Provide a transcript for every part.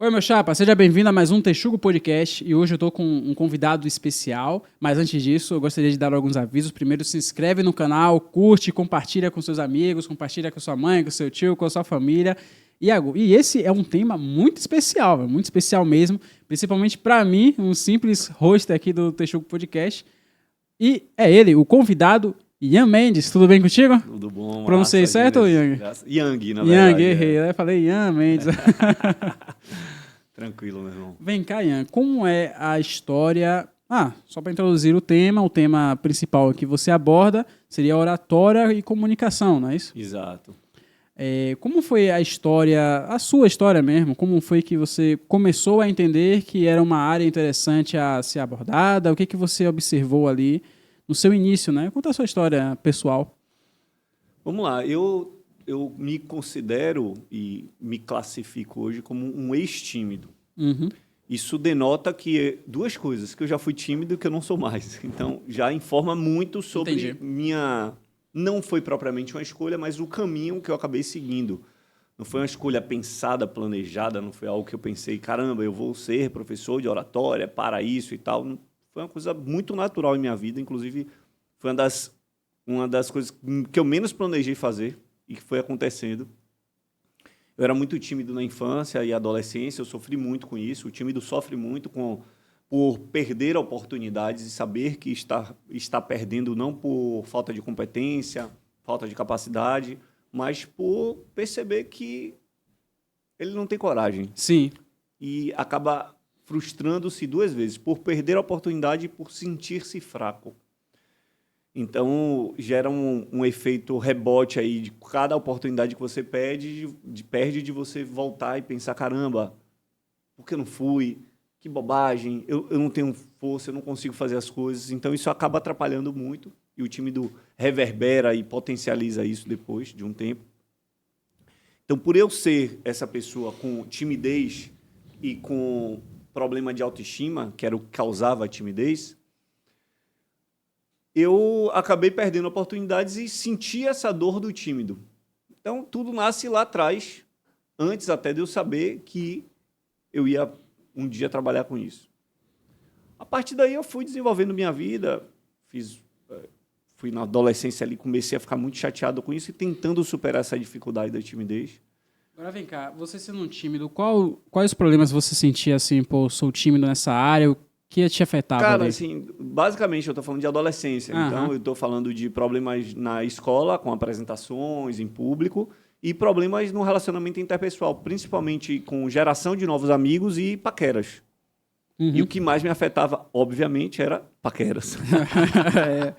Oi, meu chapa, seja bem-vindo a mais um Texugo Podcast e hoje eu tô com um convidado especial, mas antes disso eu gostaria de dar alguns avisos. Primeiro, se inscreve no canal, curte, compartilha com seus amigos, compartilha com sua mãe, com seu tio, com a sua família. E esse é um tema muito especial mesmo, principalmente para mim, um simples host aqui do Texugo Podcast. E é ele, o convidado, Ian Mendes. Tudo bem contigo? Tudo bom, Pronunciei certo, Yang? Yang, na verdade. Yang, errei. Eu falei Ian Mendes. Tranquilo, meu irmão. Vem cá, Ian, como é a história... só para introduzir o tema principal que você aborda seria oratória e comunicação, não é isso? Exato. Como foi a história, a sua história mesmo? Como foi que você começou a entender que era uma área interessante a ser abordada? O que você observou ali no seu início, né? Conta a sua história pessoal. Vamos lá, eu me considero e me classifico hoje como um ex-tímido. Uhum. Isso denota que duas coisas, que eu já fui tímido e que eu não sou mais. Então, já informa muito sobre Entendi. minha... Não foi propriamente uma escolha, mas o caminho que eu acabei seguindo. Não foi uma escolha pensada, planejada, não foi algo que eu pensei, caramba, eu vou ser professor de oratória para isso e tal. Foi uma coisa muito natural em minha vida, inclusive foi uma das coisas que eu menos planejei fazer e que foi acontecendo. Eu era muito tímido na infância e adolescência, eu sofri muito com isso. O tímido sofre muito por perder oportunidades e saber que está perdendo não por falta de competência, falta de capacidade, mas por perceber que ele não tem coragem. Sim. E acaba frustrando-se duas vezes, por perder a oportunidade e por sentir-se fraco. Então, gera um efeito rebote aí de cada oportunidade que você perde de você voltar e pensar, caramba, por que eu não fui? Que bobagem, eu não tenho força, eu não consigo fazer as coisas. Então, isso acaba atrapalhando muito e o tímido reverbera e potencializa isso depois de um tempo. Então, por eu ser essa pessoa com timidez e com problema de autoestima, que era o que causava a timidez, eu acabei perdendo oportunidades e senti essa dor do tímido. Então, tudo nasce lá atrás, antes até de eu saber que eu ia um dia trabalhar com isso. A partir daí, eu fui desenvolvendo minha vida, fui na adolescência ali, comecei a ficar muito chateado com isso e tentando superar essa dificuldade da timidez. Agora vem cá, você sendo um tímido, quais problemas você sentia assim, pô, sou tímido nessa área, o que te afetava Cara, ali? assim, basicamente eu estou falando de adolescência. Aham. Então, eu estou falando de problemas na escola, com apresentações em público, e problemas no relacionamento interpessoal, principalmente com geração de novos amigos e paqueras. Uhum. E o que mais me afetava, obviamente, era paqueras. É.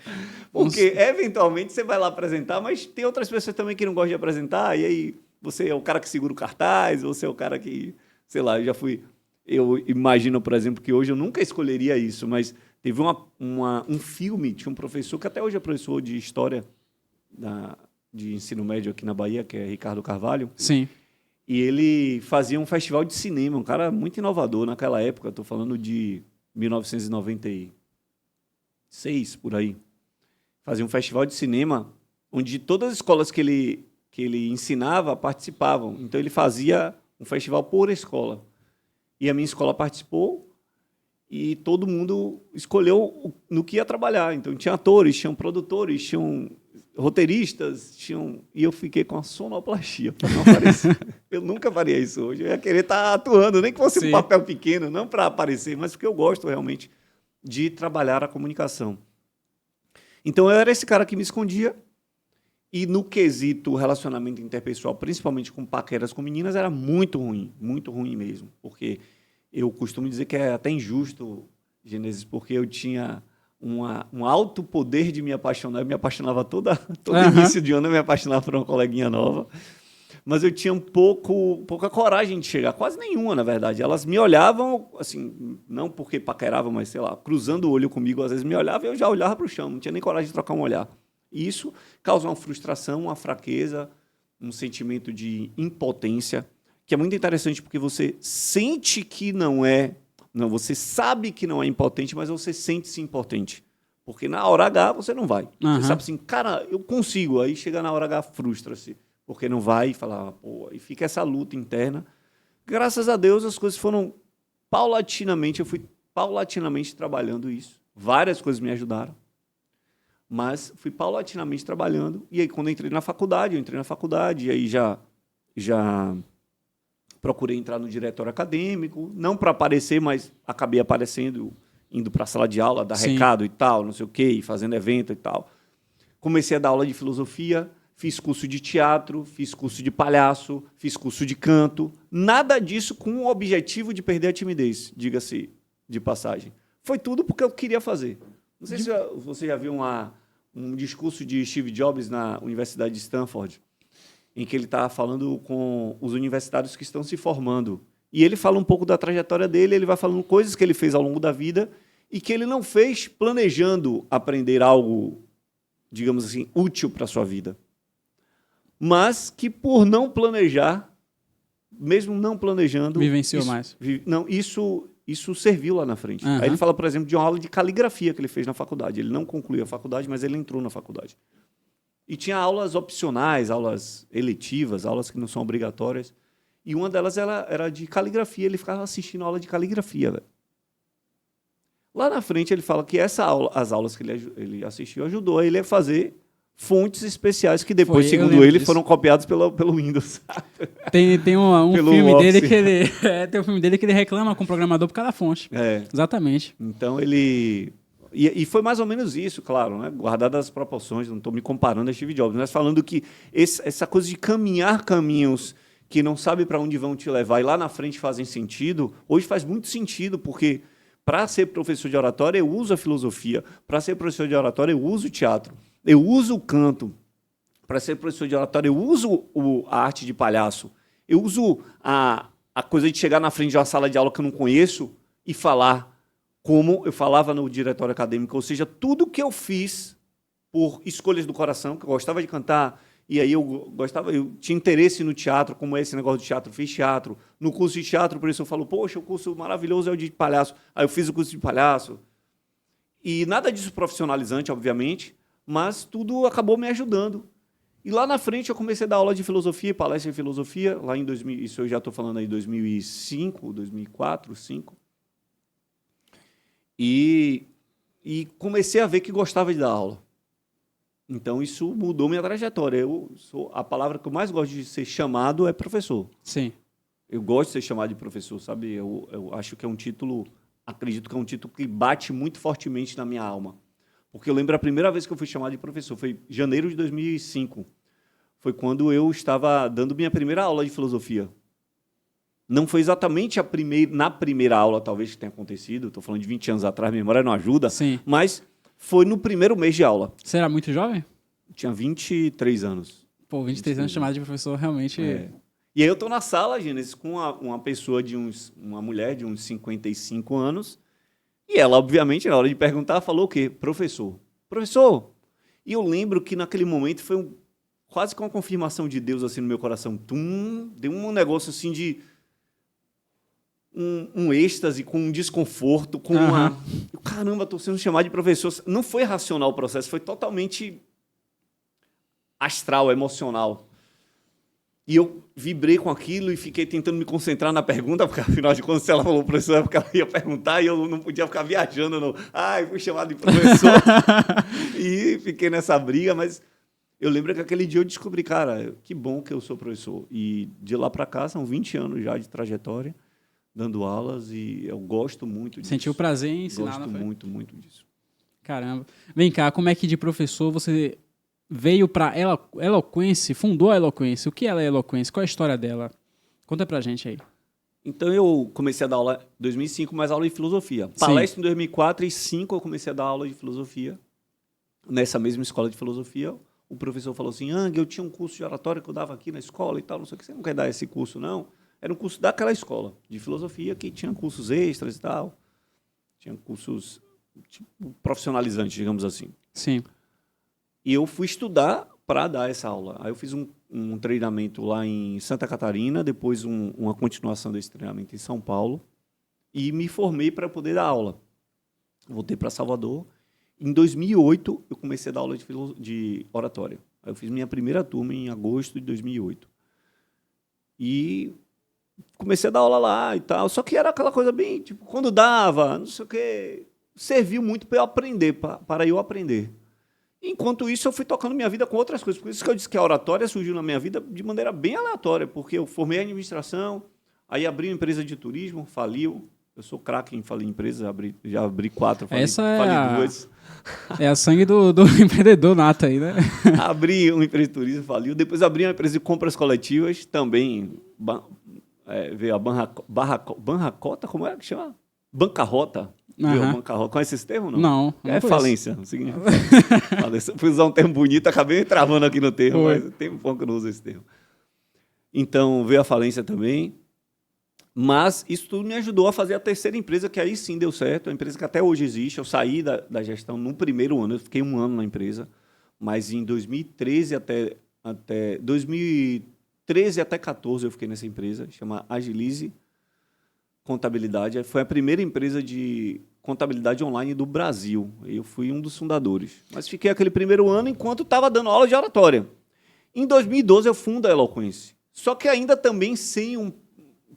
Porque, eventualmente, você vai lá apresentar, mas tem outras pessoas também que não gostam de apresentar, e aí você é o cara que segura o cartaz, você é o cara que, sei lá, eu imagino, por exemplo, que hoje eu nunca escolheria isso, mas teve um filme, tinha um professor que até hoje é professor de história de ensino médio aqui na Bahia, que é Ricardo Carvalho. Sim. E ele fazia um festival de cinema, um cara muito inovador naquela época, estou falando de 1996, por aí. Fazia um festival de cinema onde todas as escolas que ele ensinava participavam. Então, ele fazia um festival por escola. E a minha escola participou e todo mundo escolheu no que ia trabalhar. Então, tinha atores, tinham produtores, tinham roteiristas, e eu fiquei com a sonoplastia para não aparecer. Eu nunca faria isso hoje. Eu ia querer estar atuando, nem que fosse Sim. um papel pequeno, não para aparecer, mas porque eu gosto realmente de trabalhar a comunicação. Então, eu era esse cara que me escondia e no quesito relacionamento interpessoal, principalmente com paqueras com meninas, era muito ruim mesmo. Porque eu costumo dizer que é até injusto, Gênesis, porque eu tinha um alto poder de me apaixonar. Eu me apaixonava todo início de ano, eu me apaixonava por uma coleguinha nova. Mas eu tinha pouca coragem de chegar, quase nenhuma, na verdade. Elas me olhavam, assim, não porque paqueravam, mas, sei lá, cruzando o olho comigo, às vezes me olhavam e eu já olhava para o chão, não tinha nem coragem de trocar um olhar. E isso causa uma frustração, uma fraqueza, um sentimento de impotência, que é muito interessante porque você sente que não é... Não, você sabe que não é impotente, mas você sente-se impotente. Porque na hora H você não vai. Uhum. Você sabe assim, cara, eu consigo. Aí chega na hora H, frustra-se. Porque não vai e fala, pô, e fica essa luta interna Graças a Deus, as coisas foram paulatinamente, eu fui paulatinamente trabalhando isso. Várias coisas me ajudaram, mas fui paulatinamente trabalhando. E aí, quando eu entrei na faculdade, e aí já procurei entrar no diretório acadêmico, não para aparecer, mas acabei aparecendo, indo para a sala de aula, dar Sim. recado e tal, não sei o quê, fazendo evento e tal. Comecei a dar aula de filosofia, fiz curso de teatro, fiz curso de palhaço, fiz curso de canto. Nada disso com o objetivo de perder a timidez, diga-se de passagem. Foi tudo porque eu queria fazer. Não sei se você já viu um discurso de Steve Jobs na Universidade de Stanford, em que ele está falando com os universitários que estão se formando. E ele fala um pouco da trajetória dele, ele vai falando coisas que ele fez ao longo da vida e que ele não fez planejando aprender algo, digamos assim, útil para a sua vida. Mas que, por não planejar, mesmo não planejando... Vivenciou mais. Isso serviu lá na frente. Aí ele fala, por exemplo, de uma aula de caligrafia que ele fez na faculdade. Ele não concluiu a faculdade, mas ele entrou na faculdade. E tinha aulas opcionais, aulas eletivas, aulas que não são obrigatórias. E uma delas era de caligrafia. Ele ficava assistindo a aula de caligrafia. Véio. Lá na frente, ele fala que as aulas que ele assistiu ajudou ele a fazer fontes especiais que depois, segundo ele, foram copiados pelo Windows. Tem um filme Office. dele que ele tem um filme dele que ele reclama com o programador por cada fonte. Exatamente. Então ele e foi mais ou menos isso, claro, né? Guardadas as proporções, não estou me comparando a Steve Jobs, mas falando que essa coisa de caminhar caminhos que não sabe para onde vão te levar e lá na frente fazem sentido, hoje faz muito sentido, porque para ser professor de oratória eu uso a filosofia, para ser professor de oratória eu uso o teatro. Eu uso o canto. Para ser professor de oratória, eu uso a arte de palhaço. Eu uso a coisa de chegar na frente de uma sala de aula que eu não conheço e falar como eu falava no diretório acadêmico. Ou seja, tudo que eu fiz por escolhas do coração, que eu gostava de cantar, e aí eu tinha interesse no teatro, como esse negócio de teatro, fiz teatro. No curso de teatro, por isso eu falo, poxa, o curso maravilhoso é o de palhaço. Aí eu fiz o curso de palhaço. E nada disso profissionalizante, obviamente, mas tudo acabou me ajudando. E lá na frente eu comecei a dar aula de filosofia, palestra de filosofia, lá em 2000, isso eu já estou falando aí 2005, 2004, 2005. E comecei a ver que gostava de dar aula. Então isso mudou minha trajetória. A palavra que eu mais gosto de ser chamado é professor. Sim. Eu gosto de ser chamado de professor, sabe? Eu acho que é um título, acredito que é um título que bate muito fortemente na minha alma. Porque eu lembro a primeira vez que eu fui chamado de professor, foi em janeiro de 2005. Foi quando eu estava dando minha primeira aula de filosofia. Não foi exatamente na primeira aula, talvez, que tenha acontecido. Estou falando de 20 anos atrás, minha memória não ajuda. Sim. Mas foi no primeiro mês de aula. Você era muito jovem? Tinha 23 anos. Pô, 23 anos chamado de professor, realmente... E aí eu estou na sala, Gênesis, com uma pessoa uma mulher de uns 55 anos. E ela, obviamente, na hora de perguntar, falou o quê? Professor. Professor! E eu lembro que naquele momento foi quase com uma confirmação de Deus assim no meu coração. Deu um negócio assim de um êxtase, com um desconforto, com caramba, estou sendo chamado de professor. Não foi racional o processo, foi totalmente astral, emocional. E eu vibrei com aquilo e fiquei tentando me concentrar na pergunta, porque, afinal de contas, se ela falou professor, é porque ela ia perguntar e eu não podia ficar viajando. Fui chamado de professor. E fiquei nessa briga, mas eu lembro que aquele dia eu descobri, cara, que bom que eu sou professor. E de lá para cá, são 20 anos já de trajetória, dando aulas, e eu gosto muito disso. Sentiu prazer em ensinar, gosto muito, muito disso. Caramba. Vem cá, como é que de professor você... veio para Eloquence, fundou a Eloquence. O que ela é Eloquence? Qual é a história dela? Conta pra gente aí. Então, eu comecei a dar aula em 2005, mas aula de filosofia. Sim. Palestra em 2004 e 2005 eu comecei a dar aula de filosofia. Nessa mesma escola de filosofia, o professor falou assim, eu tinha um curso de oratória que eu dava aqui na escola e tal, não sei o que, você não quer dar esse curso, não? Era um curso daquela escola de filosofia que tinha cursos extras e tal. Tinha cursos profissionalizantes, digamos assim. Sim. E eu fui estudar para dar essa aula. Aí eu fiz um treinamento lá em Santa Catarina, depois uma continuação desse treinamento em São Paulo, e me formei para poder dar aula. Voltei para Salvador. Em 2008, eu comecei a dar aula de oratória. Aí eu fiz minha primeira turma em agosto de 2008. E comecei a dar aula lá e tal. Só que era aquela coisa bem, tipo, quando dava, não sei o quê, serviu muito para eu aprender, para eu aprender. Enquanto isso, eu fui tocando minha vida com outras coisas. Por isso que eu disse que a oratória surgiu na minha vida de maneira bem aleatória, porque eu formei a administração, aí abri uma empresa de turismo, faliu. Eu sou craque em falir empresa, já abri 4, fali 2. É a sangue do empreendedor nato aí, né? Abri uma empresa de turismo, faliu. Depois abri uma empresa de compras coletivas, também veio a bancarrota, como é que chama? Bancarrota. Uhum. Bancarrota. Conhece esse termo, não? Não falência. Não significa falência. Fui usar um termo bonito, acabei travando aqui no termo, mas tem um pouco que eu não uso esse termo. Então, veio a falência também. Mas isso tudo me ajudou a fazer a terceira empresa, que aí sim deu certo. A empresa que até hoje existe. Eu saí da gestão no primeiro ano, eu fiquei 1 ano na empresa. Mas em 2013 até 2014 eu fiquei nessa empresa, chama Agilize Contabilidade. Foi a primeira empresa de contabilidade online do Brasil. Eu fui um dos fundadores. Mas fiquei aquele primeiro ano enquanto estava dando aula de oratória. Em 2012 eu fundo a Eloquence. Só que ainda também sem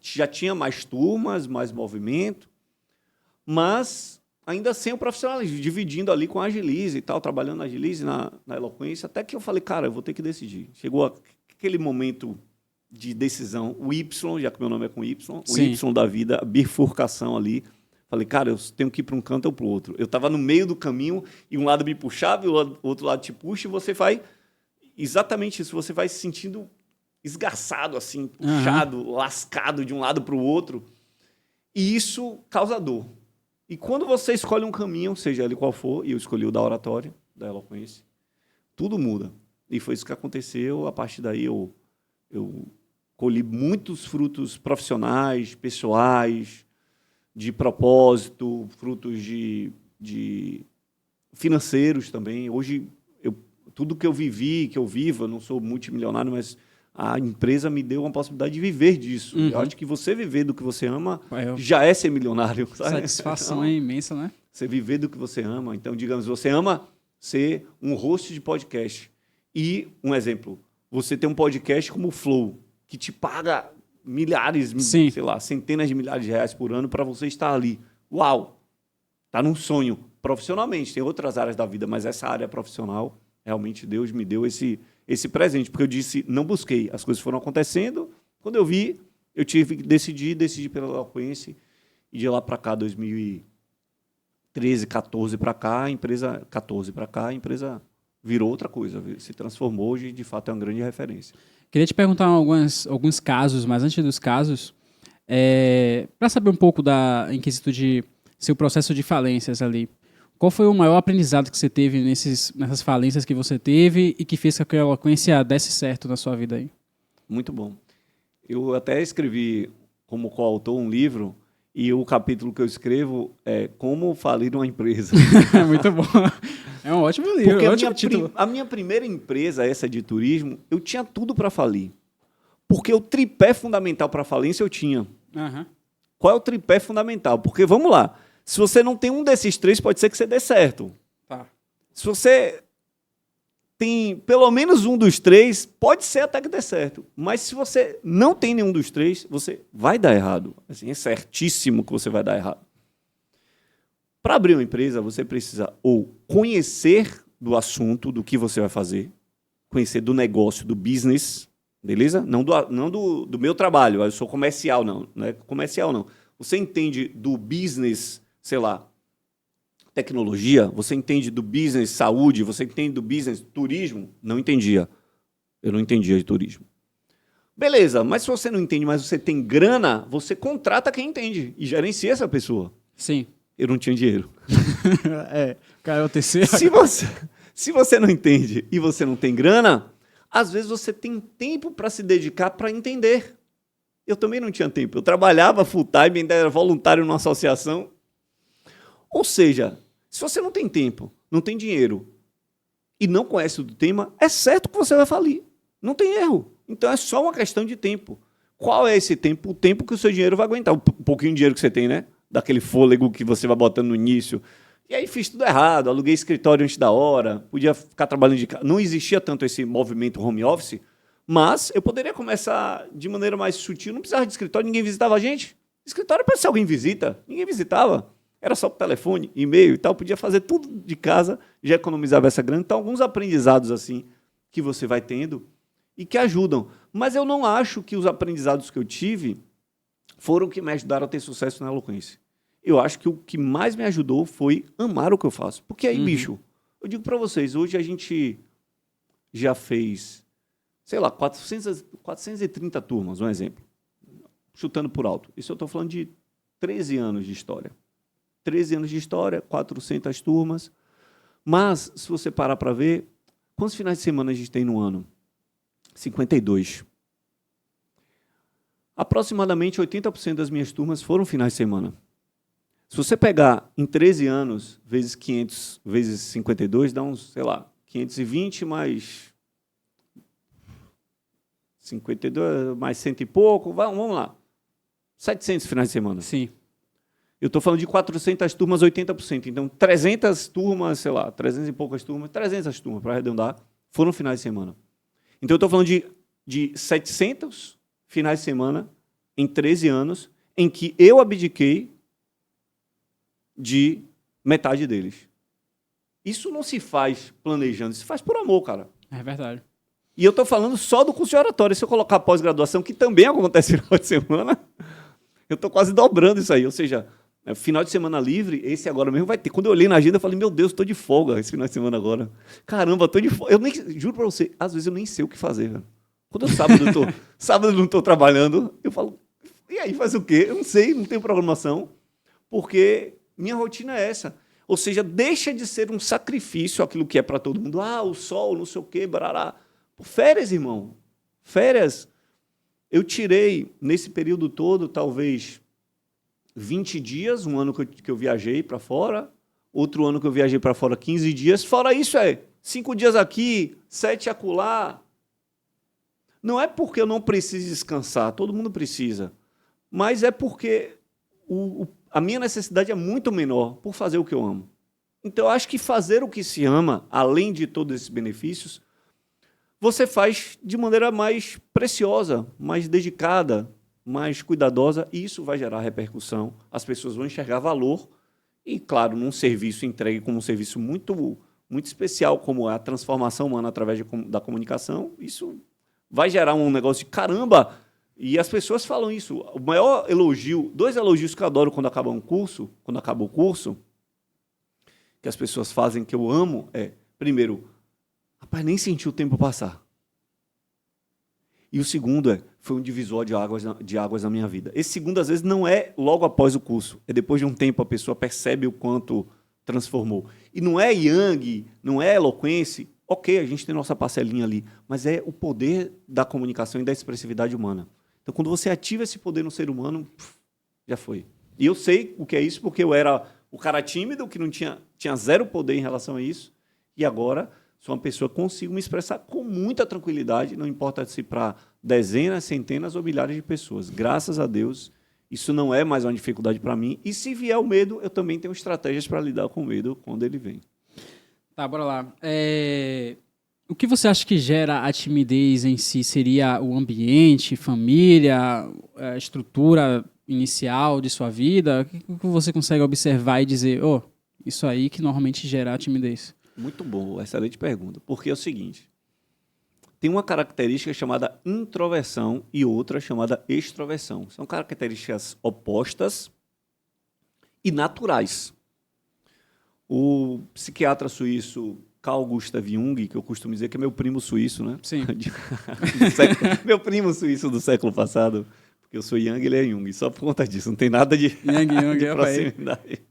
já tinha mais turmas, mais movimento, mas ainda sem o profissionalismo, dividindo ali com a Agilize e tal, trabalhando na Agilize, na Eloquência, até que eu falei, cara, eu vou ter que decidir. Chegou aquele momento de decisão, o Y, já que meu nome é com Y, o Y da vida, a bifurcação ali. Falei, cara, eu tenho que ir para um canto ou para o outro. Eu estava no meio do caminho e um lado me puxava e o outro lado te puxa e você vai exatamente isso, você vai se sentindo esgarçado, assim, puxado, lascado de um lado para o outro. E isso causa dor. E quando você escolhe um caminho, seja ele qual for, e eu escolhi o da oratória, da Eloquência, tudo muda. E foi isso que aconteceu. A partir daí eu colhi muitos frutos profissionais, pessoais, de propósito, frutos de financeiros também. Hoje, tudo que eu vivi, que eu vivo, eu não sou multimilionário, mas a empresa me deu uma possibilidade de viver disso. Eu acho que você viver do que você ama já é ser milionário. Sabe? Satisfação é imensa, né? Você viver do que você ama. Então, digamos, você ama ser um host de podcast. E, um exemplo, você tem um podcast como o Flow, que te paga milhares, sei lá, centenas de milhares de reais por ano para você estar ali. Uau! Está num sonho. Profissionalmente, tem outras áreas da vida, mas essa área profissional, realmente Deus me deu esse presente, porque eu disse, não busquei, as coisas foram acontecendo, quando eu vi, eu tive que decidi pela Eloquence, e de lá para cá, 2013, 14 para cá, a empresa virou outra coisa, se transformou hoje, de fato é uma grande referência. Queria te perguntar alguns casos, mas antes dos casos, para saber um pouco em quesito de seu processo de falências ali, qual foi o maior aprendizado que você teve nessas falências que você teve e que fez com que a Eloquência desse certo na sua vida aí? Muito bom. Eu até escrevi como coautor um livro e o capítulo que eu escrevo é Como Falir uma Empresa. Muito bom. É um ótimo livro, porque ótimo título. A minha primeira empresa, essa de turismo, eu tinha tudo para falir. Porque o tripé fundamental para falência eu tinha. Qual é o tripé fundamental? Porque, vamos lá, se você não tem um desses 3, pode ser que você dê certo. Tá. Se você tem pelo menos um dos 3, pode ser até que dê certo. Mas se você não tem nenhum dos 3, você vai dar errado. Assim, é certíssimo que você vai dar errado. Para abrir uma empresa, você precisa ou conhecer do assunto, do que você vai fazer, conhecer do negócio, do business, beleza? Não do meu trabalho, eu sou comercial, não é comercial, não. Você entende do business, sei lá, tecnologia, você entende do business saúde, você entende do business turismo? Não entendia. Eu não entendia de turismo. Beleza, mas se você não entende, mas você tem grana, você contrata quem entende e gerencia essa pessoa. Sim. Eu não tinha dinheiro. Cara, é o terceiro. Se você não entende e você não tem grana, às vezes você tem tempo para se dedicar para entender. Eu também não tinha tempo. Eu trabalhava full time, ainda era voluntário numa associação. Ou seja, se você não tem tempo, não tem dinheiro e não conhece o tema, é certo que você vai falir. Não tem erro. Então é só uma questão de tempo. Qual é esse tempo? O tempo que o seu dinheiro vai aguentar. Um pouquinho de dinheiro que você tem, né? Daquele fôlego que você vai botando no início. E aí fiz tudo errado. Aluguei escritório antes da hora. Podia ficar trabalhando de casa. Não existia tanto esse movimento home office, Mas eu poderia começar de maneira mais sutil, não precisava de escritório, ninguém visitava a gente. Escritório é para se alguém visita, ninguém visitava. Era só por telefone, e-mail e tal, podia fazer tudo de casa, já economizava essa grana. Então, alguns aprendizados assim que você vai tendo e que ajudam. Mas eu não acho que os aprendizados que eu tive foram o que me ajudaram a ter sucesso na eloquência. Eu acho que o que mais me ajudou foi amar o que eu faço. Porque aí, bicho, eu digo para vocês, hoje a gente já fez, sei lá, 430 turmas, um exemplo. Chutando por alto. Isso eu estou falando de 13 anos de história. 13 anos de história, 400 turmas. Mas, se você parar para ver, quantos finais de semana a gente tem no ano? 52. Aproximadamente 80% das minhas turmas foram finais de semana. Se você pegar em 13 anos, vezes 500, vezes 52, dá uns, sei lá, 520 mais 52, mais 100 e pouco, vamos lá. 700 finais de semana. Sim. Eu estou falando de 400 turmas, 80%. Então, 300 turmas, sei lá, 300 e poucas turmas, 300 turmas, para arredondar, foram finais de semana. Então, eu estou falando de 700 finais de semana em 13 anos, em que eu abdiquei de metade deles. Isso não se faz planejando, isso se faz por amor, cara. É verdade. E eu estou falando só do curso de oratória. Se eu colocar pós-graduação, que também acontece no final de semana, eu estou quase dobrando isso aí. Ou seja, final de semana livre, esse agora mesmo vai ter. Quando eu olhei na agenda, eu falei, meu Deus, estou de folga esse final de semana agora. Caramba, estou de folga. Eu nem, juro para você, às vezes eu nem sei o que fazer. Velho. Quando sábado eu não estou trabalhando, eu falo, e aí, faz o quê? Eu não sei, não tenho programação, porque minha rotina é essa. Ou seja, deixa de ser um sacrifício aquilo que é para todo mundo. Ah, o sol, não sei o quê, barará. Férias, irmão. Férias. Eu tirei, nesse período todo, talvez 20 dias, um ano que eu viajei para fora, outro ano que eu viajei para fora 15 dias. Fora isso, 5 dias aqui, 7 acolá. Não é porque eu não preciso descansar, todo mundo precisa, mas é porque a minha necessidade é muito menor por fazer o que eu amo. Então, eu acho que fazer o que se ama, além de todos esses benefícios, você faz de maneira mais preciosa, mais dedicada, mais cuidadosa, e isso vai gerar repercussão. As pessoas vão enxergar valor e, claro, num serviço entregue como um serviço muito, muito especial, como a transformação humana através da comunicação, isso vai gerar um negócio de caramba. E as pessoas falam isso. O maior elogio, 2 elogios que eu adoro quando acaba o curso, que as pessoas fazem, que eu amo, primeiro, rapaz, nem senti o tempo passar. E o segundo foi um divisor de águas na minha vida. Esse segundo, às vezes, não é logo após o curso. É depois de um tempo a pessoa percebe o quanto transformou. E não é yang, não é eloquência. Ok, a gente tem nossa parcelinha ali. Mas é o poder da comunicação e da expressividade humana. Então, quando você ativa esse poder no ser humano, já foi. E eu sei o que é isso, porque eu era o cara tímido, que não tinha zero poder em relação a isso. E agora sou uma pessoa que consigo me expressar com muita tranquilidade, não importa se para dezenas, centenas ou milhares de pessoas. Graças a Deus, isso não é mais uma dificuldade para mim. E se vier o medo, eu também tenho estratégias para lidar com o medo quando ele vem. Tá, bora lá. O que você acha que gera a timidez em si? Seria o ambiente, família, a estrutura inicial de sua vida? O que você consegue observar e dizer, isso aí que normalmente gera a timidez? Muito bom, excelente pergunta. Porque é o seguinte, tem uma característica chamada introversão e outra chamada extroversão. São características opostas e naturais. O psiquiatra suíço Carl Gustav Jung, que eu costumo dizer que é meu primo suíço, né? Sim. Meu primo suíço do século passado, porque eu sou Jung, ele é Jung, só por conta disso, não tem nada de, de proximidade.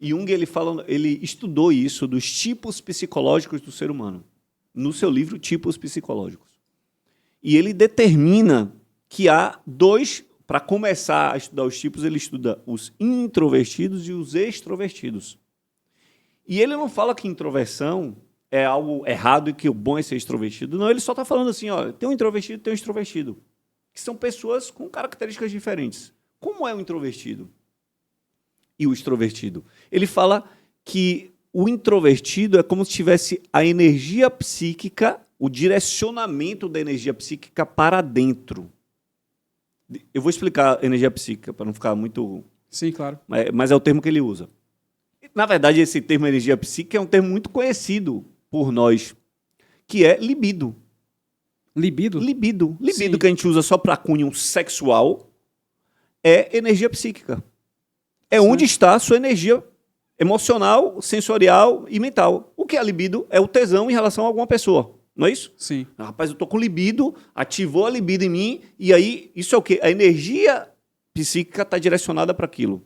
Jung, ele estudou isso dos tipos psicológicos do ser humano, no seu livro Tipos Psicológicos. E ele determina que há 2, para começar a estudar os tipos, ele estuda os introvertidos e os extrovertidos. E ele não fala que introversão é algo errado e que o bom é ser extrovertido. Não, ele só está falando assim, tem um introvertido e tem um extrovertido, que são pessoas com características diferentes. Como é o introvertido e o extrovertido? Ele fala que o introvertido é como se tivesse a energia psíquica o direcionamento da energia psíquica para dentro. Eu vou explicar energia psíquica, para não ficar muito... Sim, claro. Mas é o termo que ele usa. Na verdade, esse termo energia psíquica é um termo muito conhecido por nós, que é libido. Libido? Libido. Libido Sim. que a gente usa só para cunho sexual é energia psíquica. É Sim. onde está a sua energia emocional, sensorial e mental. O que é libido é o tesão em relação a alguma pessoa. Não é isso? Sim. Rapaz, eu tô com libido, ativou a libido em mim, e aí, isso é o quê? A energia psíquica está direcionada para aquilo.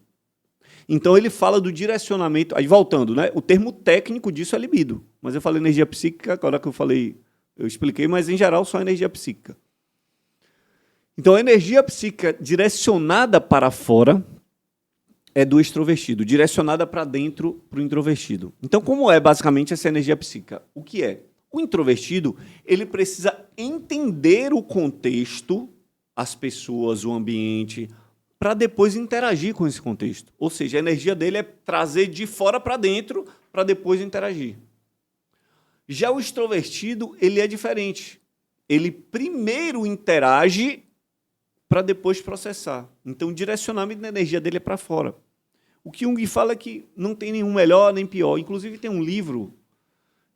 Então, ele fala do direcionamento... Aí, voltando, né? O termo técnico disso é libido. Mas eu falei energia psíquica, agora que eu expliquei, mas, em geral, só energia psíquica. Então, a energia psíquica direcionada para fora é do extrovertido, direcionada para dentro para o introvertido. Então, como é, basicamente, essa energia psíquica? O que é? O introvertido, ele precisa entender o contexto, as pessoas, o ambiente, para depois interagir com esse contexto. Ou seja, a energia dele é trazer de fora para dentro para depois interagir. Já o extrovertido, ele é diferente. Ele primeiro interage para depois processar. Então, o direcionamento da energia dele é para fora. O que Jung fala é que não tem nenhum melhor nem pior. Inclusive, tem um livro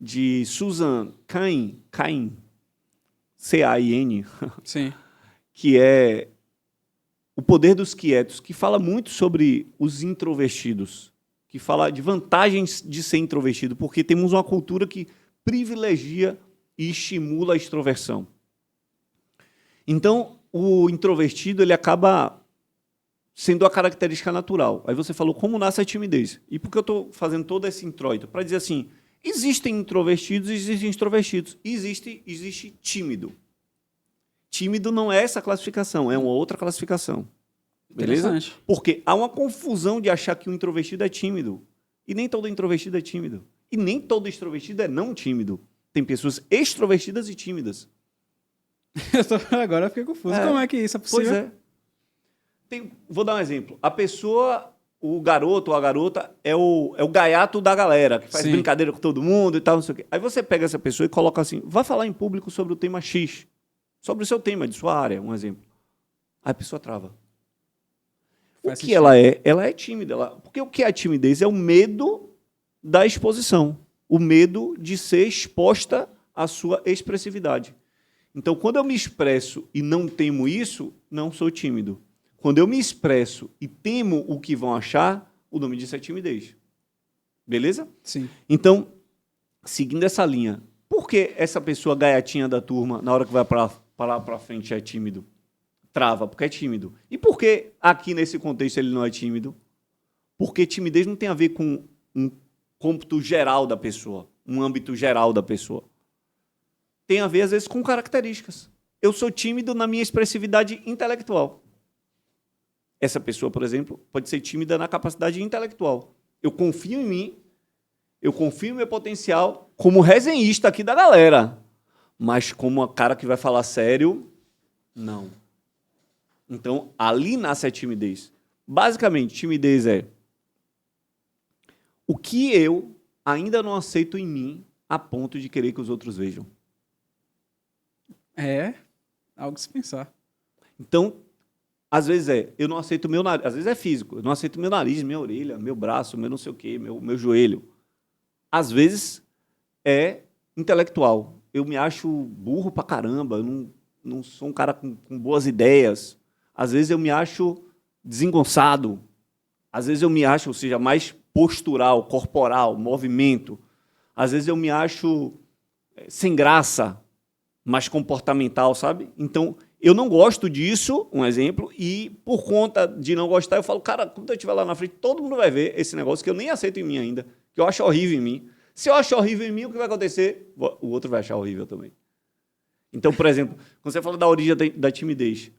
de Susan Cain, C-A-I-N, Sim. que é O Poder dos Quietos, que fala muito sobre os introvertidos, que fala de vantagens de ser introvertido, porque temos uma cultura que privilegia e estimula a extroversão. Então, o introvertido ele acaba sendo a característica natural. Aí você falou, como nasce a timidez? E por que eu estou fazendo todo esse introito? Para dizer assim, existem introvertidos e existem extrovertidos. E existe tímido. Tímido não é essa classificação, é uma outra classificação. Beleza? Porque há uma confusão de achar que o introvertido é tímido. E nem todo introvertido é tímido. E nem todo extrovertido é não tímido. Tem pessoas extrovertidas e tímidas. Agora eu fiquei confuso. Como é que isso é possível? Pois é. Vou dar um exemplo. A pessoa, o garoto ou a garota é o gaiato da galera, que faz Sim. brincadeira com todo mundo e tal, não sei o quê. Aí você pega essa pessoa e coloca assim, vai falar em público sobre o tema X, sobre o seu tema, de sua área, um exemplo. Aí a pessoa trava. O que ela é? Ela é tímida. Porque o que é a timidez? É o medo da exposição. O medo de ser exposta à sua expressividade. Então, quando eu me expresso e não temo isso, não sou tímido. Quando eu me expresso e temo o que vão achar, o nome disso é timidez. Beleza? Sim. Então, seguindo essa linha, por que essa pessoa gaiatinha da turma, na hora que vai para frente, é tímido? Trava, porque é tímido. E por que aqui nesse contexto ele não é tímido? Porque timidez não tem a ver com um cômputo geral da pessoa, um âmbito geral da pessoa. Tem a ver, às vezes, com características. Eu sou tímido na minha expressividade intelectual. Essa pessoa, por exemplo, pode ser tímida na capacidade intelectual. Eu confio em mim, eu confio no meu potencial como resenhista aqui da galera. Mas como a cara que vai falar sério, não. Então, ali nasce a timidez. Basicamente, timidez é o que eu ainda não aceito em mim a ponto de querer que os outros vejam. É algo de se pensar. Então, às vezes eu não aceito o meu nariz, às vezes é físico, eu não aceito meu nariz, minha orelha, meu braço, meu não sei o quê, meu joelho. Às vezes é intelectual. Eu me acho burro pra caramba, eu não sou um cara com boas ideias. Às vezes eu me acho desengonçado. Às vezes eu me acho, ou seja, mais postural, corporal, movimento. Às vezes eu me acho sem graça, mais comportamental, sabe? Então, eu não gosto disso, um exemplo, e por conta de não gostar, eu falo, cara, quando eu estiver lá na frente, todo mundo vai ver esse negócio que eu nem aceito em mim ainda, que eu acho horrível em mim. Se eu acho horrível em mim, o que vai acontecer? O outro vai achar horrível também. Então, por exemplo, quando você fala da origem da timidez,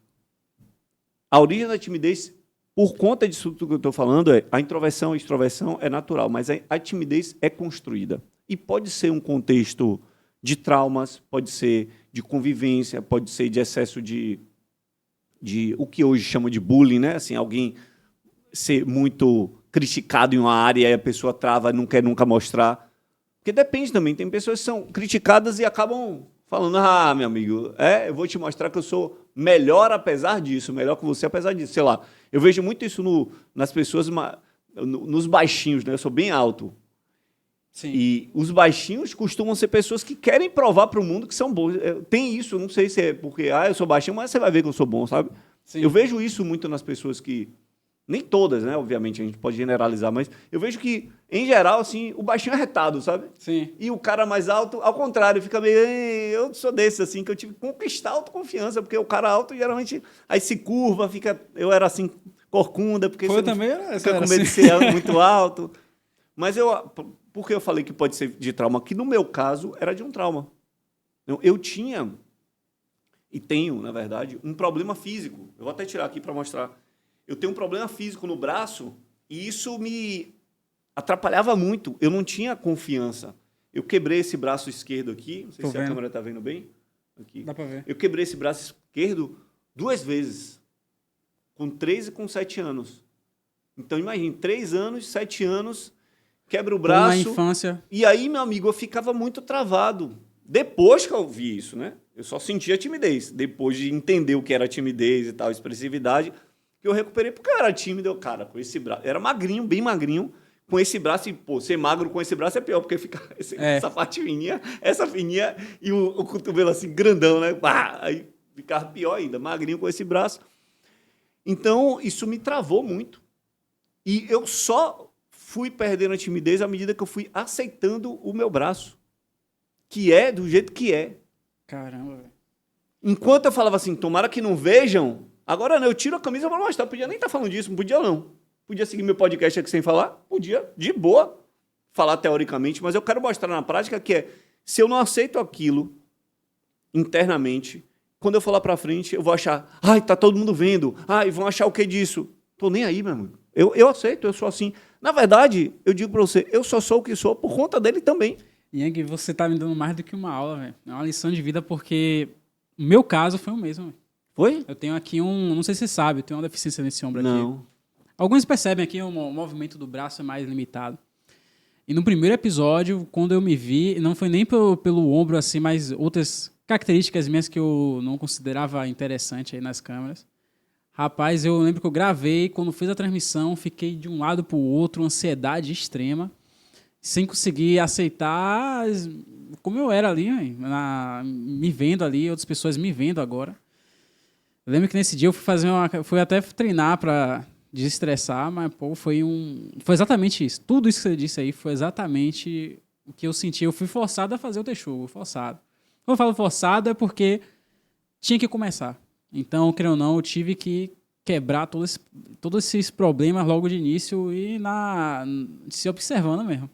a origem da timidez, por conta disso tudo que eu estou falando, a introversão e a extroversão é natural, mas a timidez é construída. E pode ser um contexto de traumas, pode ser de convivência, pode ser de excesso de o que hoje chama de bullying, né? Assim, alguém ser muito criticado em uma área e a pessoa trava, não quer nunca mostrar. Porque depende também, tem pessoas que são criticadas e acabam falando, meu amigo, eu vou te mostrar que eu sou melhor apesar disso, melhor que você apesar disso. Sei lá, eu vejo muito isso nas pessoas, nos baixinhos, né? Eu sou bem alto. Sim. E os baixinhos costumam ser pessoas que querem provar para o mundo que são bons. Tem isso, não sei se é porque, eu sou baixinho, mas você vai ver que eu sou bom, sabe? Sim. Eu vejo isso muito nas pessoas que... Nem todas, né? Obviamente, a gente pode generalizar, mas eu vejo que, em geral, assim, o baixinho é retado, sabe? Sim. E o cara mais alto, ao contrário, fica meio... Eu sou desse, assim, que eu tive que conquistar a autoconfiança, porque o cara alto, geralmente, aí se curva, fica... Eu era, assim, corcunda, porque... Foi também, fica com medo de ser muito alto. Mas por que eu falei que pode ser de trauma? Que no meu caso era de um trauma. Eu tinha, e tenho, na verdade, um problema físico. Eu vou até tirar aqui para mostrar. Eu tenho um problema físico no braço e isso me atrapalhava muito. Eu não tinha confiança. Eu quebrei esse braço esquerdo aqui. Não sei se a câmera está vendo bem. Aqui. Dá para ver. Eu quebrei esse braço esquerdo 2 vezes. Com 3 e com 7 anos. Então, imagine, 3 anos, 7 anos... Quebra o braço. Na infância. E aí, meu amigo, eu ficava muito travado. Depois que eu vi isso, né? Eu só sentia timidez. Depois de entender o que era timidez e tal, expressividade, que eu recuperei. Porque eu era tímido, cara, com esse braço. Era magrinho, bem magrinho. Com esse braço, e, ser magro com esse braço é pior, porque fica essa parte fininha, essa fininha e o cotovelo assim, grandão, né? Aí ficava pior ainda, magrinho com esse braço. Então, isso me travou muito. E eu só fui perdendo a timidez à medida que eu fui aceitando o meu braço, que é do jeito que é. Caramba, velho. Enquanto eu falava assim, tomara que não vejam, agora não, eu tiro a camisa para mostrar. Eu podia nem estar falando disso, não podia não. Podia seguir meu podcast aqui sem falar? Podia, de boa, falar teoricamente, mas eu quero mostrar na prática que se eu não aceito aquilo internamente, quando eu for lá para frente, eu vou achar, tá todo mundo vendo, vão achar o que disso? Tô nem aí, meu amigo. Eu aceito, eu sou assim. Na verdade, eu digo para você, eu só sou o que sou por conta dele também. Yang, você tá me dando mais do que uma aula, velho. É uma lição de vida porque o meu caso foi o mesmo, velho. Foi? Eu tenho aqui não sei se você sabe, eu tenho uma deficiência nesse ombro aqui. Não. Alguns percebem aqui o movimento do braço é mais limitado. E no primeiro episódio, quando eu me vi, não foi nem pelo ombro assim, mas outras características minhas que eu não considerava interessante aí nas câmeras. Rapaz, eu lembro que eu gravei, quando fiz a transmissão, fiquei de um lado para o outro, ansiedade extrema, sem conseguir aceitar como eu era ali, me vendo ali, outras pessoas me vendo agora. Eu lembro que nesse dia eu fui até treinar para desestressar, mas foi exatamente isso. Tudo isso que você disse aí foi exatamente o que eu senti. Eu fui forçado a fazer o Texugo, forçado. Quando eu falo forçado é porque tinha que começar. Então, querendo ou não, eu tive que quebrar todos esses problemas logo de início e se observando mesmo.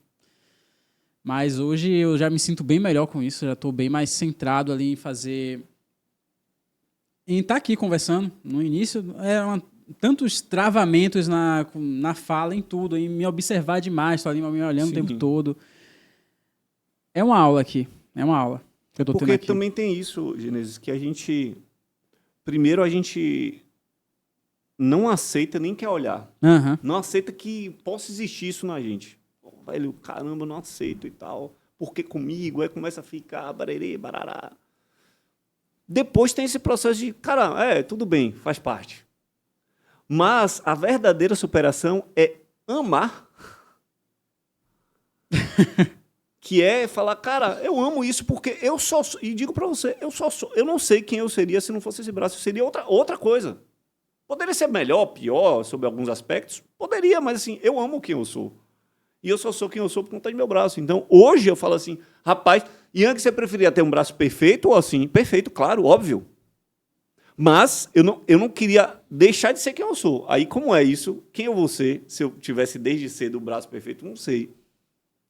Mas hoje eu já me sinto bem melhor com isso, já estou bem mais centrado ali em estar aqui conversando. No início, eram tantos travamentos na fala, em tudo, em me observar demais, estou ali me olhando o tempo todo. É uma aula aqui, é uma aula que eu estou tendo aqui. Porque também tem isso, Gênesis, que a gente... Primeiro, a gente não aceita nem quer olhar. Uhum. Não aceita que possa existir isso na gente. Velho, caramba, não aceito e tal. Por que comigo? Aí começa a ficar barerê, barará. Depois tem esse processo de, cara, tudo bem, faz parte. Mas a verdadeira superação é amar. Que é falar, cara, eu amo isso porque eu só sou, e digo pra você, eu não sei quem eu seria se não fosse esse braço, eu seria outra coisa. Poderia ser melhor, pior, sobre alguns aspectos? Poderia, mas assim, eu amo quem eu sou. E eu só sou quem eu sou por conta de meu braço. Então, hoje eu falo assim, rapaz, Yang, você preferia ter um braço perfeito ou assim? Perfeito, claro, óbvio. Mas eu não queria deixar de ser quem eu sou. Aí, como é isso? Quem eu vou ser se eu tivesse desde cedo o braço perfeito? Não sei.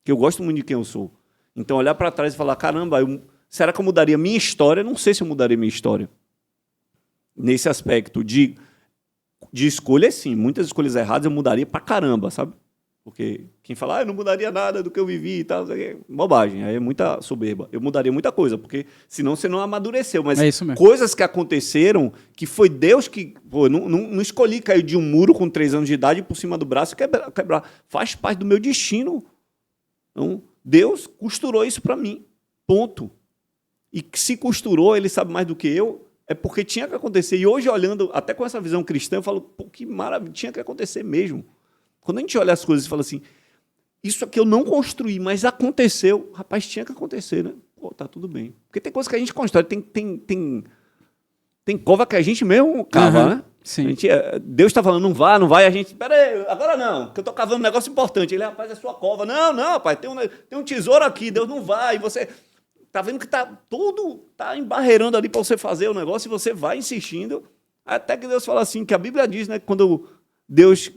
Que eu gosto muito de quem eu sou. Então, olhar para trás e falar, caramba, será que eu mudaria minha história? Não sei se eu mudaria minha história. Nesse aspecto de escolha, sim. Muitas escolhas erradas eu mudaria pra caramba, sabe? Porque quem fala, eu não mudaria nada do que eu vivi e tal, é bobagem, aí é muita soberba. Eu mudaria muita coisa, porque senão você não amadureceu. Mas coisas que aconteceram, que foi Deus que... Pô, não escolhi cair de um muro com 3 anos de idade por cima do braço e quebrar. Faz parte do meu destino. Então, Deus costurou isso para mim. Ponto. e que se costurou, ele sabe mais do que eu, é porque tinha que acontecer. E hoje, olhando, até com essa visão cristã, eu falo, pô, que maravilha, tinha que acontecer mesmo. Quando a gente olha as coisas e fala assim, isso aqui eu não construí, mas aconteceu, rapaz, tinha que acontecer, né? Pô, tá tudo bem. Porque tem coisa que a gente constrói, tem cova que a gente mesmo cava, né? Sim. Deus está falando, não vai, a gente, peraí, agora não, que eu estou cavando um negócio importante. Ele, rapaz, é sua cova. Não, rapaz, tem um tesouro aqui, Deus não vai. E você está vendo que tudo está embarreirando ali para você fazer o negócio e você vai insistindo. Até que Deus fala assim, que a Bíblia diz, né, que quando Deus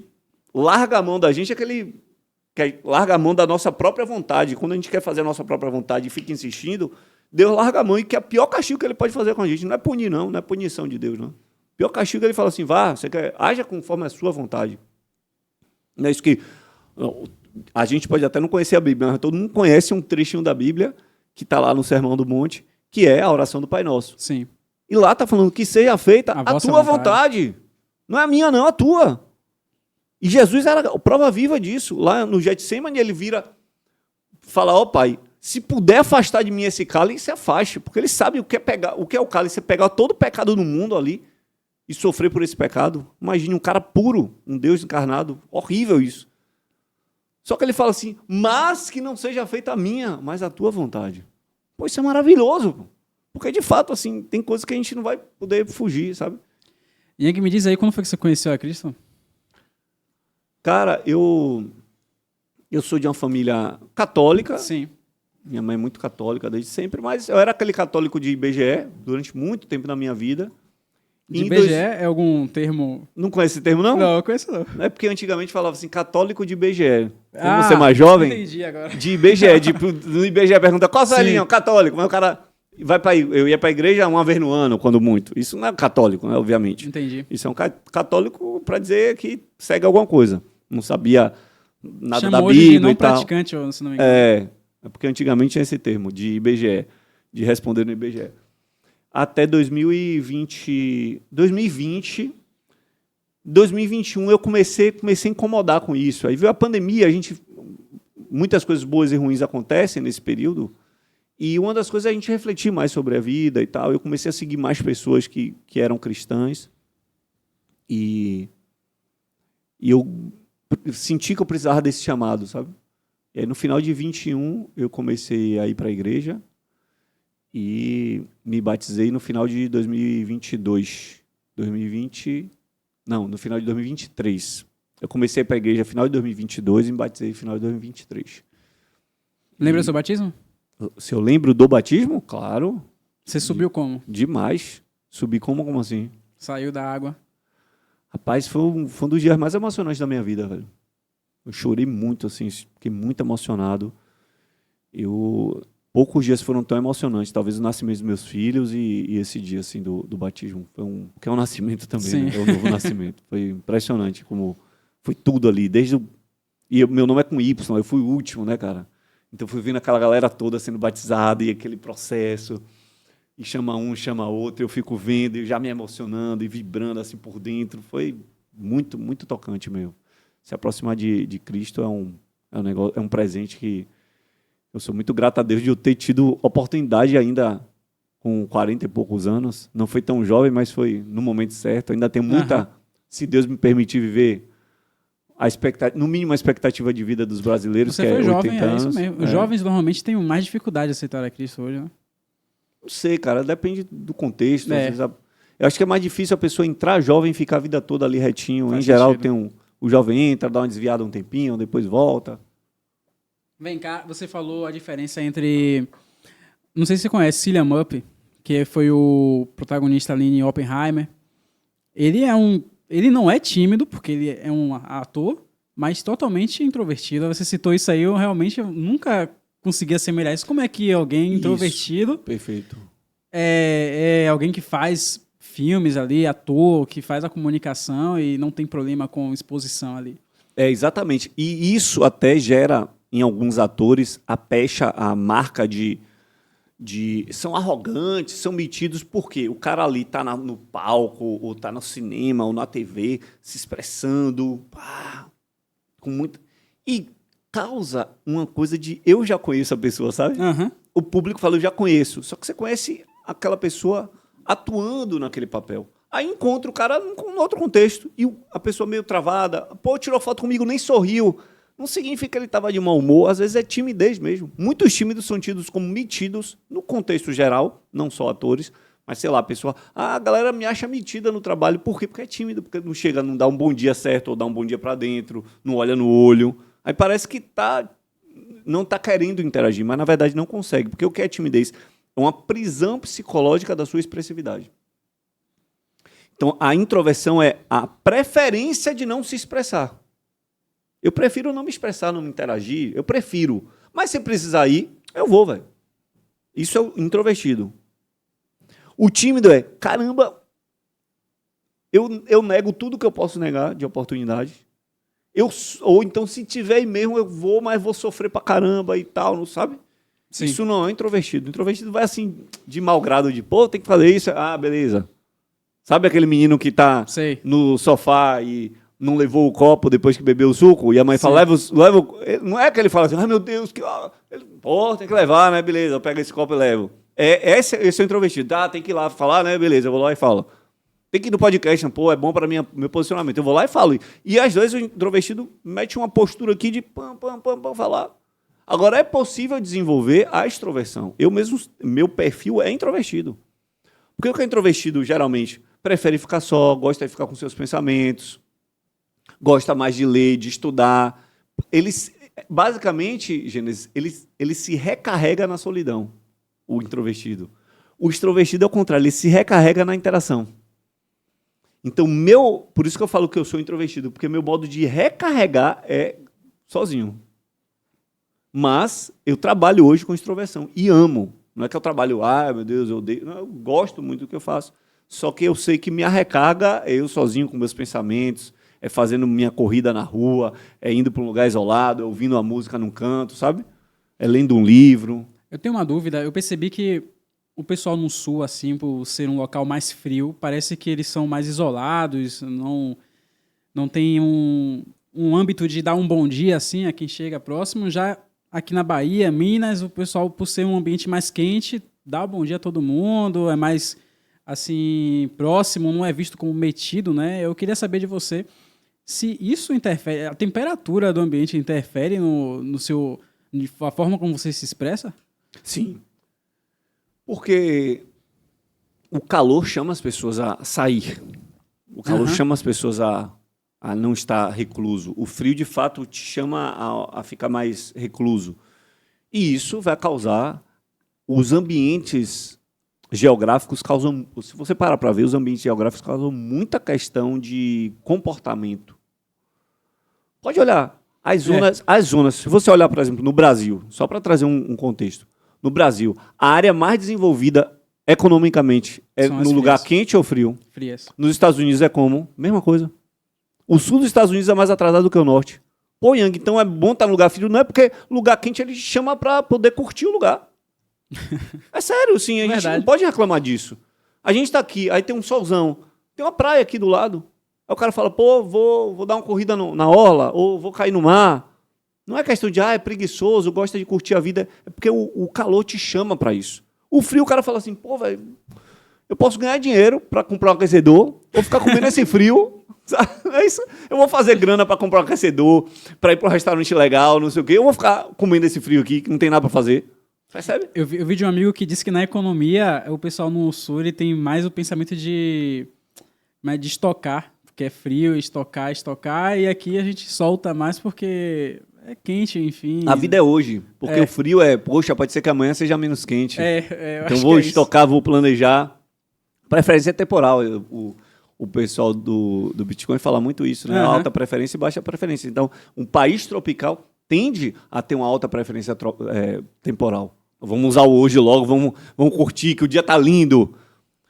larga a mão da gente, é que ele larga a mão da nossa própria vontade. Quando a gente quer fazer a nossa própria vontade e fica insistindo, Deus larga a mão, e que é o pior castigo que ele pode fazer com a gente. Não é punir, não é punição de Deus, não. O pior castigo, ele fala assim, haja conforme a sua vontade. Não é isso que... A gente pode até não conhecer a Bíblia, mas todo mundo conhece um trechinho da Bíblia que está lá no Sermão do Monte, que é a oração do Pai Nosso. Sim. E lá está falando que seja feita a tua vontade. Não é a minha, não, a tua. E Jesus era a prova viva disso. Lá no Getsemane, ele fala, ó Pai, se puder afastar de mim esse cálice, se afaste, porque ele sabe o que é o cálice, é pegar todo o pecado do mundo ali e sofrer por esse pecado. Imagine um cara puro, um Deus encarnado, horrível isso. Só que ele fala assim, mas que não seja feita a minha, mas a tua vontade. Pô, isso é maravilhoso, porque de fato, assim, tem coisas que a gente não vai poder fugir, sabe? E aí, que me diz aí, quando foi que você conheceu a Cristo? Cara, eu sou de uma família católica. Sim. Minha mãe é muito católica desde sempre, mas eu era aquele católico de IBGE durante muito tempo da minha vida. De IBGE é algum termo... Não conhece esse termo, não? Não, eu conheço não. É porque antigamente falava assim, católico de IBGE. Como você é mais jovem... Entendi agora. De IBGE. No IBGE pergunta, qual a linha? Católico. Mas o cara... Eu ia para a igreja uma vez no ano, quando muito. Isso não é católico, né, obviamente. Entendi. Isso é um católico para dizer que segue alguma coisa. Não sabia nada da Bíblia de não e tal. praticante, se não me engano. É porque antigamente tinha esse termo, de IBGE, de responder no IBGE. Até 2020, 2021 eu comecei a incomodar com isso. Aí veio a pandemia, muitas coisas boas e ruins acontecem nesse período, e uma das coisas é a gente refletir mais sobre a vida e tal. Eu comecei a seguir mais pessoas que eram cristãs, e eu senti que eu precisava desse chamado, sabe? E aí, no final de 21, eu comecei a ir para a igreja e me batizei no final de 2022. No final de 2023. Eu comecei a ir para a igreja no final de 2022 e me batizei no final de 2023. Lembra do seu batismo? Se eu lembro do batismo? Claro. Você subiu como? Demais. Subi como assim? Saiu da água. Rapaz, foi um dos dias mais emocionantes da minha vida, velho. Eu chorei muito, assim, fiquei muito emocionado. Poucos dias foram tão emocionantes, talvez o nascimento dos meus filhos e esse dia, assim, do batismo. Que é um nascimento também, né? É um novo nascimento. Foi impressionante como foi tudo ali, E meu nome é com Y, eu fui o último, né, cara? Então fui vendo aquela galera toda sendo batizada e aquele processo, e chama um, chama outro, eu fico vendo e já me emocionando e vibrando assim por dentro. Foi muito, muito tocante mesmo. Se aproximar de Cristo é um presente que eu sou muito grato a Deus de eu ter tido oportunidade ainda com 40 e poucos anos. Não foi tão jovem, mas foi no momento certo. Ainda tenho muita, se Deus me permitir viver, no mínimo a expectativa de vida dos brasileiros, Você que foi é jovem, 80 anos. Isso mesmo. Os jovens normalmente têm mais dificuldade de aceitar a Cristo hoje, né? Não sei, cara, depende do contexto. Às vezes eu acho que é mais difícil a pessoa entrar jovem e ficar a vida toda ali retinho. Em geral, o jovem entra, dá uma desviada um tempinho, depois volta. Vem cá, você falou a diferença entre... Não sei se você conhece Cillian Murphy, que foi o protagonista ali em Oppenheimer. Ele não é tímido, porque ele é um ator, mas totalmente introvertido. Você citou isso aí, eu realmente nunca consegui assemelhar isso. Como é que alguém introvertido... Isso, perfeito. É alguém que faz filmes ali, ator, que faz a comunicação e não tem problema com exposição ali. Exatamente. E isso até gera, em alguns atores, a marca de são arrogantes, são metidos, porque o cara ali está no palco, ou está no cinema, ou na TV, se expressando, com muito... E causa uma coisa de... Eu já conheço a pessoa, sabe? Uhum. o público fala, eu já conheço. Só que você conhece aquela pessoa atuando naquele papel. Aí encontra o cara num outro contexto e a pessoa meio travada. Pô, tirou foto comigo, nem sorriu. Não significa que ele estava de mau humor, às vezes é timidez mesmo. Muitos tímidos são tidos como metidos no contexto geral, não só atores, mas sei lá, a pessoa... a galera me acha metida no trabalho. Por quê? Porque é tímido, porque não chega, não dá um bom dia certo, ou dá um bom dia para dentro, não olha no olho. Aí parece que não está querendo interagir, mas na verdade não consegue. Porque o que é timidez? É uma prisão psicológica da sua expressividade. Então, a introversão é a preferência de não se expressar. Eu prefiro não me expressar, não me interagir. Eu prefiro. Mas se precisar ir, eu vou, velho. Isso é o introvertido. O tímido é, caramba, eu nego tudo que eu posso negar de oportunidade. Ou então, se tiver aí mesmo, eu vou, mas vou sofrer pra caramba e tal, não sabe? Sim. Isso não é introvertido. O introvertido vai assim, de mau grado, de, pô, tem que fazer isso. Ah, beleza. Sabe aquele menino que tá no sofá e não levou o copo depois que bebeu o suco? E a mãe fala, leva. Não é que ele fala assim, ai meu Deus, pô, tem que levar, né? Beleza, eu pego esse copo e levo. Esse é o introvertido. Ah, tem que ir lá falar, né? Beleza, eu vou lá e falo. Tem que ir no podcast, pô, é bom para meu posicionamento. Eu vou lá e falo. E às vezes o introvertido mete uma postura aqui de pam, falar. Agora, é possível desenvolver a extroversão. Eu mesmo, meu perfil é introvertido. Porque o que é introvertido, geralmente, prefere ficar só, gosta de ficar com seus pensamentos, gosta mais de ler, de estudar. Eles, basicamente, Gênesis, ele se recarrega na solidão, o introvertido. O extrovertido, ao contrário, ele se recarrega na interação. Então, por isso que eu falo que eu sou introvertido, porque meu modo de recarregar é sozinho. Mas eu trabalho hoje com extroversão e amo. Não é que eu trabalho, meu Deus, eu odeio. Não, eu gosto muito do que eu faço. Só que eu sei que minha recarga é eu sozinho com meus pensamentos, é fazendo minha corrida na rua, é indo para um lugar isolado, é ouvindo a música num canto, sabe? É lendo um livro. Eu tenho uma dúvida. Eu percebi que o pessoal no Sul, assim, por ser um local mais frio, parece que eles são mais isolados, não tem um âmbito de dar um bom dia, assim, a quem chega próximo. Já aqui na Bahia, Minas, o pessoal, por ser um ambiente mais quente, dá um bom dia a todo mundo, é mais, assim, próximo, não é visto como metido, né? Eu queria saber de você se isso interfere, a temperatura do ambiente interfere na forma como você se expressa? Sim. Porque o calor chama as pessoas a sair. O calor chama as pessoas a não estar recluso. O frio, de fato, te chama a ficar mais recluso. E isso vai causar... Os ambientes geográficos causam... Se você parar para ver, os ambientes geográficos causam muita questão de comportamento. Pode olhar. As zonas... Se você olhar, por exemplo, no Brasil, só para trazer um contexto. No Brasil, a área mais desenvolvida economicamente é no lugar quente ou frio? Frias. Nos Estados Unidos é como? Mesma coisa. O sul dos Estados Unidos é mais atrasado do que o norte. Pô, Yang, então é bom estar no lugar frio, não é porque lugar quente ele chama para poder curtir o lugar. É sério, sim, a gente não pode reclamar disso. A gente está aqui, aí tem um solzão, tem uma praia aqui do lado. Aí o cara fala, pô, vou dar uma corrida na orla, ou vou cair no mar. Não é questão de, é preguiçoso, gosta de curtir a vida, é porque o calor te chama para isso. O frio, o cara fala assim, pô, velho, eu posso ganhar dinheiro para comprar um aquecedor, ou ficar comendo esse frio, sabe? É isso. Eu vou fazer grana para comprar um aquecedor, para ir para um restaurante legal, não sei o quê, eu vou ficar comendo esse frio aqui, que não tem nada para fazer. Percebe? Eu vi de um amigo que disse que na economia, o pessoal no sul ele tem mais o pensamento de estocar, porque é frio, estocar, e aqui a gente solta mais porque... é quente, enfim. A vida é hoje, porque o frio poxa, pode ser que amanhã seja menos quente. Então vou estocar, vou planejar. Preferência temporal. O pessoal do Bitcoin fala muito isso, né? Alta preferência e baixa preferência. Então, um país tropical tende a ter uma alta preferência temporal. Vamos usar o hoje logo, vamos curtir, que o dia tá lindo.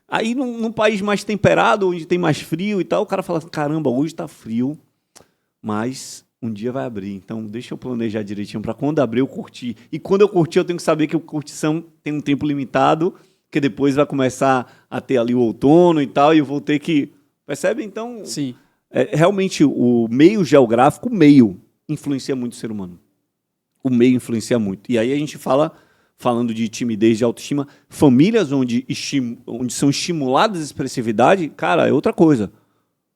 Aí, num país mais temperado, onde tem mais frio e tal, o cara fala, caramba, hoje tá frio, mas... um dia vai abrir, então deixa eu planejar direitinho para quando abrir eu curtir. E quando eu curtir, eu tenho que saber que a curtição tem um tempo limitado, que depois vai começar a ter ali o outono e tal, e eu vou ter que... Percebe? Então, sim. Realmente, o meio geográfico, influencia muito o ser humano. O meio influencia muito. E aí a gente fala falando de timidez, de autoestima, famílias onde são estimuladas a expressividade, cara, é outra coisa.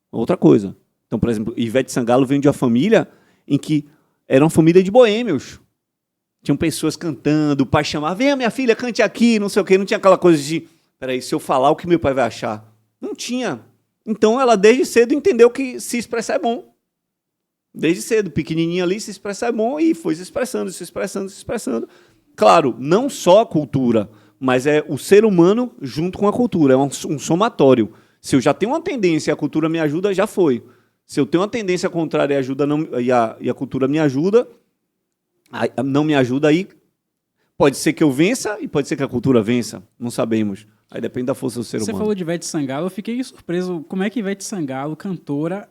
Outra coisa. Então, por exemplo, Ivete Sangalo vem de uma família em que era uma família de boêmios. Tinham pessoas cantando, o pai chamava, vem minha filha, cante aqui, não sei o quê. Não tinha aquela coisa de, peraí, se eu falar, o que meu pai vai achar? Não tinha. Então, ela desde cedo entendeu que se expressar é bom. Desde cedo, pequenininha ali, se expressar é bom e foi se expressando, se expressando, se expressando. Claro, não só a cultura, mas é o ser humano junto com a cultura, é um somatório. Se eu já tenho uma tendência e a cultura me ajuda, já foi. Se eu tenho uma tendência contrária e a cultura me ajuda, não me ajuda, aí pode ser que eu vença e pode ser que a cultura vença, não sabemos. Aí depende da força do ser humano. Você falou de Ivete Sangalo, eu fiquei surpreso. Como é que Ivete Sangalo, cantora,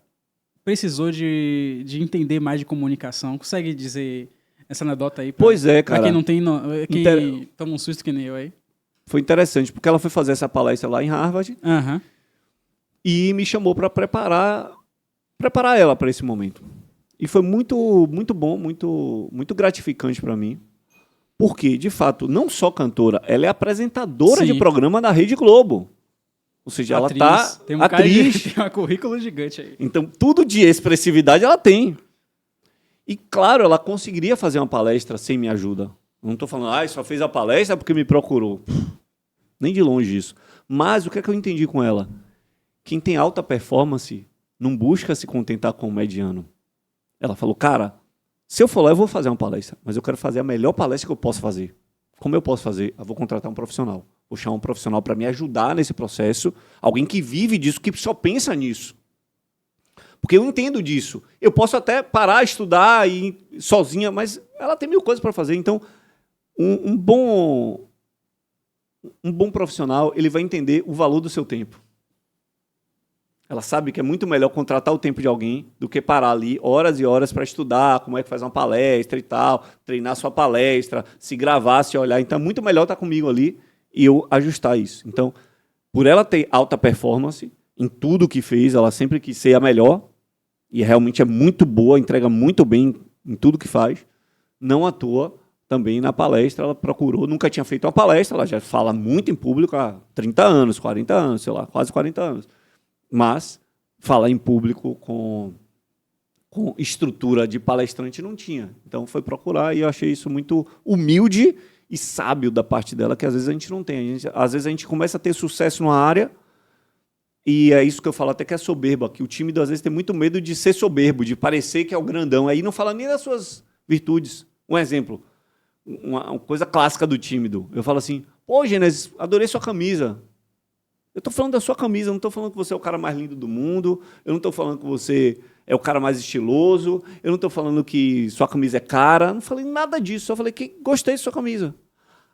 precisou de entender mais de comunicação? Consegue dizer essa anedota aí? Pois é, cara. Pra quem não tem... Quem toma um susto que nem eu aí. Foi interessante, porque ela foi fazer essa palestra lá em Harvard e me chamou para preparar ela para esse momento. E foi muito, muito bom, muito, muito gratificante para mim. Porque, de fato, não só cantora, ela é apresentadora de programa da Rede Globo. Ou seja, ela está atriz. Tem um currículo gigante aí. Então, tudo de expressividade ela tem. E, claro, ela conseguiria fazer uma palestra sem minha ajuda. Não estou falando, só fez a palestra porque me procurou. Nem de longe isso. Mas o que é que eu entendi com ela? Quem tem alta performance não busca se contentar com o mediano. Ela falou, cara, se eu for lá, eu vou fazer uma palestra, mas eu quero fazer a melhor palestra que eu posso fazer. Como eu posso fazer? Eu vou contratar um profissional. Vou chamar um profissional para me ajudar nesse processo, alguém que vive disso, que só pensa nisso. Porque eu entendo disso. Eu posso até parar, estudar e ir sozinha, mas ela tem 1000 coisas para fazer. Então, um bom profissional, ele vai entender o valor do seu tempo. Ela sabe que é muito melhor contratar o tempo de alguém do que parar ali horas e horas para estudar como é que faz uma palestra e tal, treinar sua palestra, se gravar, se olhar. Então, é muito melhor estar comigo ali e eu ajustar isso. Então, por ela ter alta performance em tudo que fez, ela sempre quis ser a melhor e realmente é muito boa, entrega muito bem em tudo que faz. Não à toa, também na palestra, ela procurou, nunca tinha feito uma palestra, ela já fala muito em público há 30 anos, 40 anos, sei lá, quase 40 anos. Mas falar em público com estrutura de palestrante não tinha. Então foi procurar e eu achei isso muito humilde e sábio da parte dela, que às vezes a gente não tem. Às vezes a gente começa a ter sucesso numa área e é isso que eu falo até que é soberba, que o tímido às vezes tem muito medo de ser soberbo, de parecer que é o grandão. Aí não fala nem das suas virtudes. Um exemplo, uma coisa clássica do tímido. Eu falo assim, pô, Gênesis, adorei sua camisa. Eu estou falando da sua camisa, eu não estou falando que você é o cara mais lindo do mundo, eu não estou falando que você é o cara mais estiloso, eu não estou falando que sua camisa é cara, não falei nada disso, só falei que gostei de sua camisa.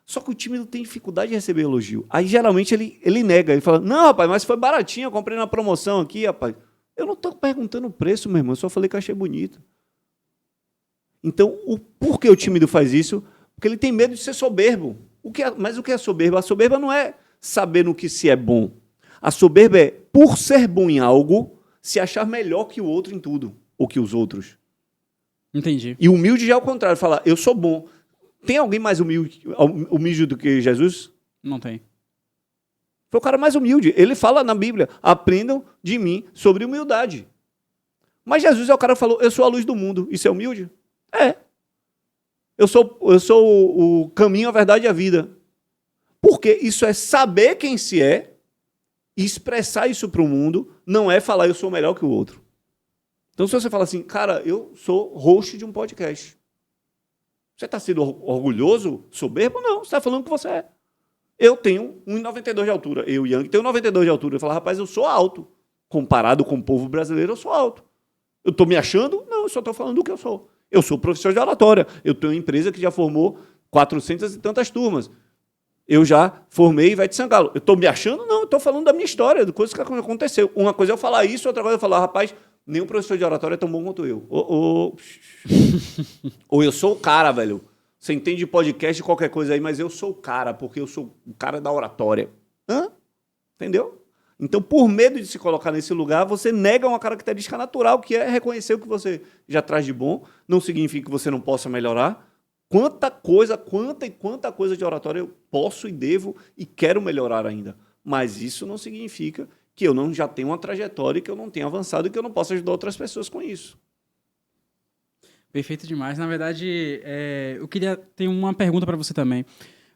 Só que o tímido tem dificuldade de receber elogio. Aí, geralmente, ele nega, ele fala, não, rapaz, mas foi baratinho, eu comprei na promoção aqui, rapaz. Eu não estou perguntando o preço, meu irmão, eu só falei que eu achei bonito. Então, por que o tímido faz isso? Porque ele tem medo de ser soberbo. Mas o que é soberba? A soberba não é saber no que se é bom. A soberba é, por ser bom em algo, se achar melhor que o outro em tudo, ou que os outros. Entendi. E humilde já é o contrário, falar, eu sou bom. Tem alguém mais humilde do que Jesus? Não tem. Foi o cara mais humilde. Ele fala na Bíblia, aprendam de mim sobre humildade. Mas Jesus é o cara que falou, eu sou a luz do mundo. Isso é humilde? É. Eu sou o caminho, a verdade e a vida. Porque isso é saber quem se é e expressar isso para o mundo, não é falar eu sou melhor que o outro. Então, se você fala assim, cara, eu sou host de um podcast. Você está sendo orgulhoso, soberbo? Não, você está falando que você é. Eu tenho 1,92 de altura. Eu, Yang, tenho 92 de altura. Eu falo, rapaz, eu sou alto. Comparado com o povo brasileiro, eu sou alto. Eu estou me achando? Não, eu só estou falando o que eu sou. Eu sou professor de oratória. Eu tenho uma empresa que já formou 400 e tantas turmas. Eu já formei Ivete Sangalo. Eu estou me achando? Não, eu estou falando da minha história, de coisas que aconteceu. Uma coisa é eu falar isso, outra coisa é eu falar, rapaz, nenhum professor de oratória é tão bom quanto eu. Ou eu sou o cara, velho. Você entende de podcast, qualquer coisa aí, mas eu sou o cara, porque eu sou o cara da oratória. Hã? Entendeu? Então, por medo de se colocar nesse lugar, você nega uma característica natural, que é reconhecer o que você já traz de bom. Não significa que você não possa melhorar, quanta coisa de oratória eu posso e devo e quero melhorar ainda. Mas isso não significa que eu não já tenho uma trajetória, que eu não tenha avançado e que eu não possa ajudar outras pessoas com isso. Perfeito demais. Na verdade, eu queria ter uma pergunta para você também.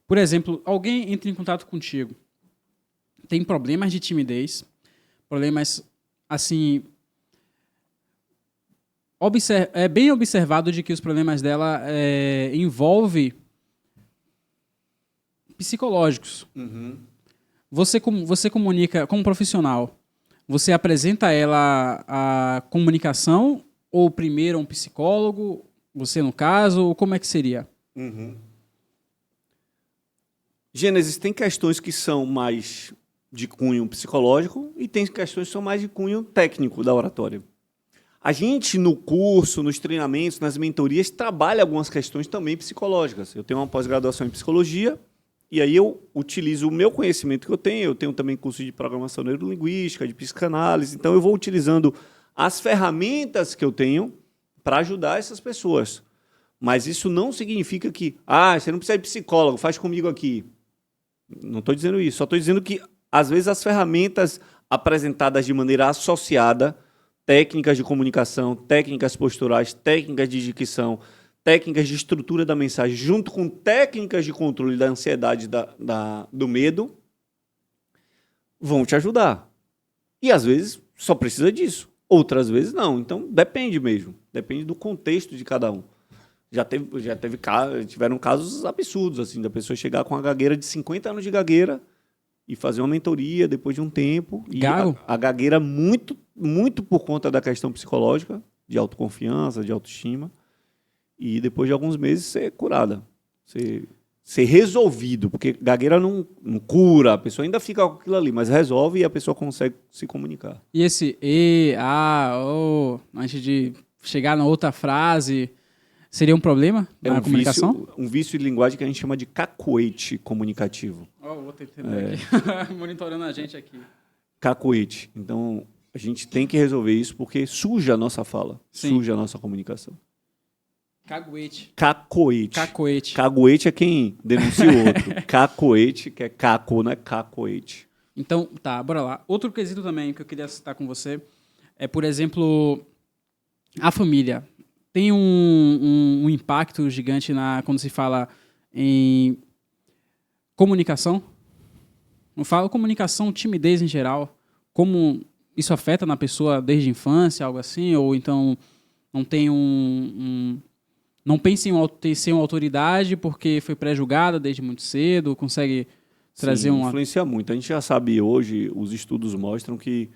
Por exemplo, alguém entra em contato contigo, tem problemas de timidez, problemas, assim, é bem observado de que os problemas dela envolvem psicológicos. Uhum. Você comunica como profissional, você apresenta a ela a comunicação ou primeiro um psicólogo, você no caso, ou como é que seria? Uhum. Gênesis, tem questões que são mais de cunho psicológico e tem questões que são mais de cunho técnico da oratória. A gente, no curso, nos treinamentos, nas mentorias, trabalha algumas questões também psicológicas. Eu tenho uma pós-graduação em psicologia e aí eu utilizo o meu conhecimento que eu tenho também curso de programação neurolinguística, de psicanálise, então eu vou utilizando as ferramentas que eu tenho para ajudar essas pessoas. Mas isso não significa que, você não precisa de psicólogo, faz comigo aqui. Não estou dizendo isso, só estou dizendo que, às vezes, as ferramentas apresentadas de maneira associada, técnicas de comunicação, técnicas posturais, técnicas de dicção, técnicas de estrutura da mensagem, junto com técnicas de controle da ansiedade, do medo, vão te ajudar. E, às vezes, só precisa disso. Outras vezes, não. Então, depende mesmo. Depende do contexto de cada um. Tiveram casos absurdos, assim, da pessoa chegar com uma gagueira de 50 anos de gagueira e fazer uma mentoria depois de um tempo. E a gagueira muito, muito por conta da questão psicológica, de autoconfiança, de autoestima. E depois de alguns meses ser curada. Ser resolvido. Porque gagueira não cura, a pessoa ainda fica com aquilo ali, mas resolve e a pessoa consegue se comunicar. E esse antes de chegar na outra frase... Seria um problema na comunicação? Um vício de linguagem que a gente chama de cacoete comunicativo. Vou entender aqui. Monitorando a gente aqui. Cacoete. Então, a gente tem que resolver isso porque suja a nossa fala, suja a nossa comunicação. Caguete. Cacoete. Cacoete. Caguete é quem denuncia o outro. Cacoete, que é caco, não é cacoete. Então, tá, bora lá. Outro quesito também que eu queria citar com você é, por exemplo, a família. Tem um impacto gigante quando se fala em comunicação. Não falo comunicação, timidez em geral. Como isso afeta na pessoa desde a infância, algo assim? Ou então não tem não pensa em ser uma autoridade porque foi pré-julgada desde muito cedo, consegue trazer influencia muito. A gente já sabe hoje, os estudos mostram que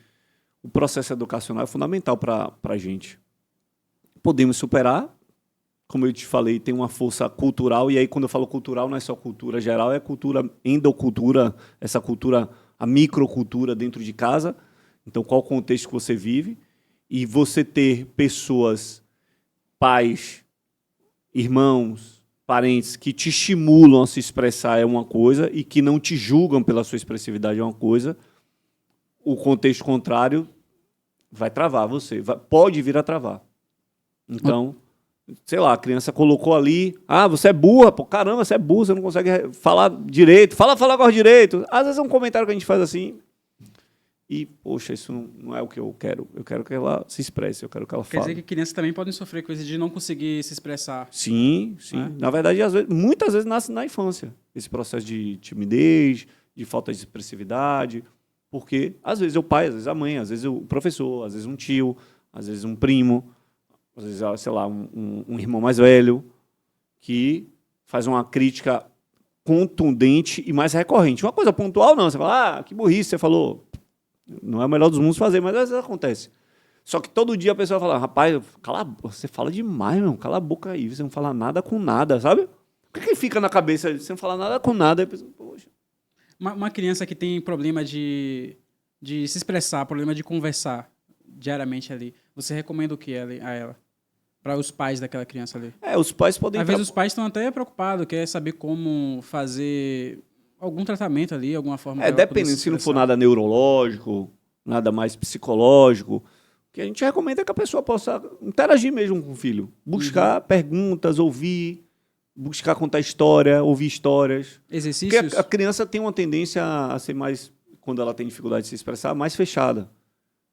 o processo educacional é fundamental para a gente. Podemos superar, como eu te falei, tem uma força cultural, e aí quando eu falo cultural não é só cultura geral, é cultura, endocultura, essa cultura, a microcultura dentro de casa, então qual o contexto que você vive, e você ter pessoas, pais, irmãos, parentes, que te estimulam a se expressar é uma coisa, e que não te julgam pela sua expressividade é uma coisa, o contexto contrário vai travar você, pode vir a travar. Então, sei lá, a criança colocou ali, você é burra, pô, caramba, você é burra, você não consegue falar direito, fala agora direito. Às vezes é um comentário que a gente faz assim, e, poxa, isso não é o que eu quero que ela se expresse, eu quero que ela fale. Quer dizer que crianças também podem sofrer coisa de não conseguir se expressar. Sim. Na verdade, muitas vezes nasce na infância, esse processo de timidez, de falta de expressividade, porque às vezes é o pai, às vezes a mãe, às vezes o professor, às vezes um tio, às vezes um primo, às vezes, sei lá, um irmão mais velho, que faz uma crítica contundente e mais recorrente. Uma coisa pontual, não. Você fala, que burrice, você falou. Não é o melhor dos mundos fazer, mas às vezes acontece. Só que todo dia a pessoa fala, rapaz, você fala demais, meu, cala a boca aí, você não fala nada com nada, sabe? O que fica na cabeça? Você não fala nada com nada, aí a pessoa, poxa. Uma criança que tem problema de se expressar, problema de conversar diariamente ali, você recomenda o que a ela? Para os pais daquela criança ali? Os pais podem... Às vezes os pais estão até preocupados, querem saber como fazer algum tratamento ali, alguma forma... dependendo, se não for nada neurológico, nada mais psicológico, o que a gente recomenda é que a pessoa possa interagir mesmo com o filho. Buscar perguntas, ouvir, buscar contar história, ouvir histórias. Exercícios? Porque a criança tem uma tendência a ser mais, quando ela tem dificuldade de se expressar, mais fechada.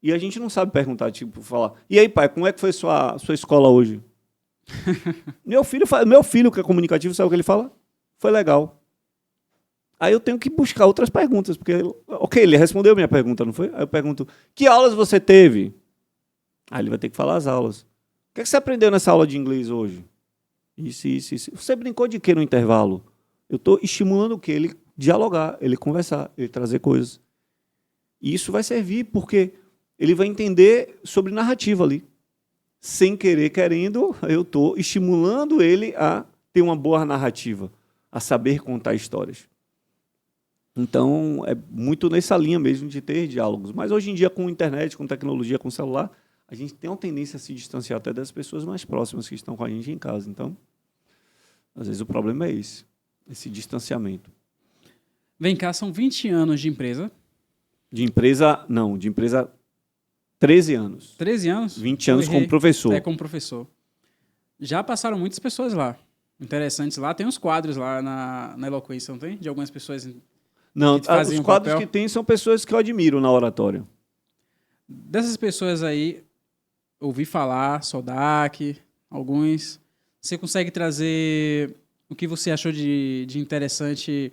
E a gente não sabe perguntar, tipo, falar, e aí, pai, como é que foi sua escola hoje? Meu filho, que é comunicativo, sabe o que ele fala? Foi legal. Aí eu tenho que buscar outras perguntas, porque, ok, ele respondeu a minha pergunta, não foi? Aí eu pergunto, que aulas você teve? Aí ele vai ter que falar as aulas. O que é que você aprendeu nessa aula de inglês hoje? Isso. Você brincou de quê no intervalo? Eu estou estimulando o quê? Ele dialogar, ele conversar, ele trazer coisas. E isso vai servir porque ele vai entender sobre narrativa ali. Sem querer, querendo, eu estou estimulando ele a ter uma boa narrativa, a saber contar histórias. Então, é muito nessa linha mesmo de ter diálogos. Mas hoje em dia, com internet, com tecnologia, com celular, a gente tem uma tendência a se distanciar até das pessoas mais próximas que estão com a gente em casa. Então, às vezes o problema é esse distanciamento. Vem cá, são 20 anos de empresa. De empresa 13 anos. 13 anos? 20 anos como professor. Como professor. Já passaram muitas pessoas lá, interessantes lá. Tem uns quadros lá na Eloquência, não tem? De algumas pessoas. Não, os quadros que tem são pessoas que eu admiro na oratória. Dessas pessoas aí, ouvi falar, Sodak, alguns. Você consegue trazer o que você achou de interessante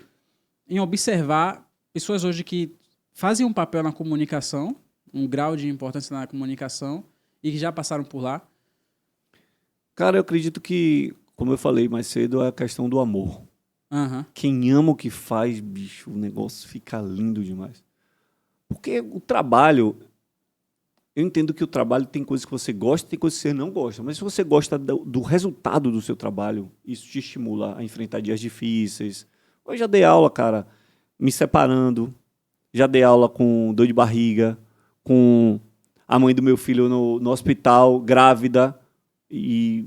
em observar pessoas hoje que fazem um papel na comunicação, um grau de importância na comunicação e que já passaram por lá? Cara, eu acredito que, como eu falei mais cedo, é a questão do amor. Uhum. Quem ama o que faz, bicho, o negócio fica lindo demais. Porque o trabalho... Eu entendo que o trabalho tem coisas que você gosta e tem coisas que você não gosta. Mas se você gosta do resultado do seu trabalho, isso te estimula a enfrentar dias difíceis. Eu já dei aula, cara, me separando. Já dei aula com dor de barriga, com a mãe do meu filho no hospital, grávida, e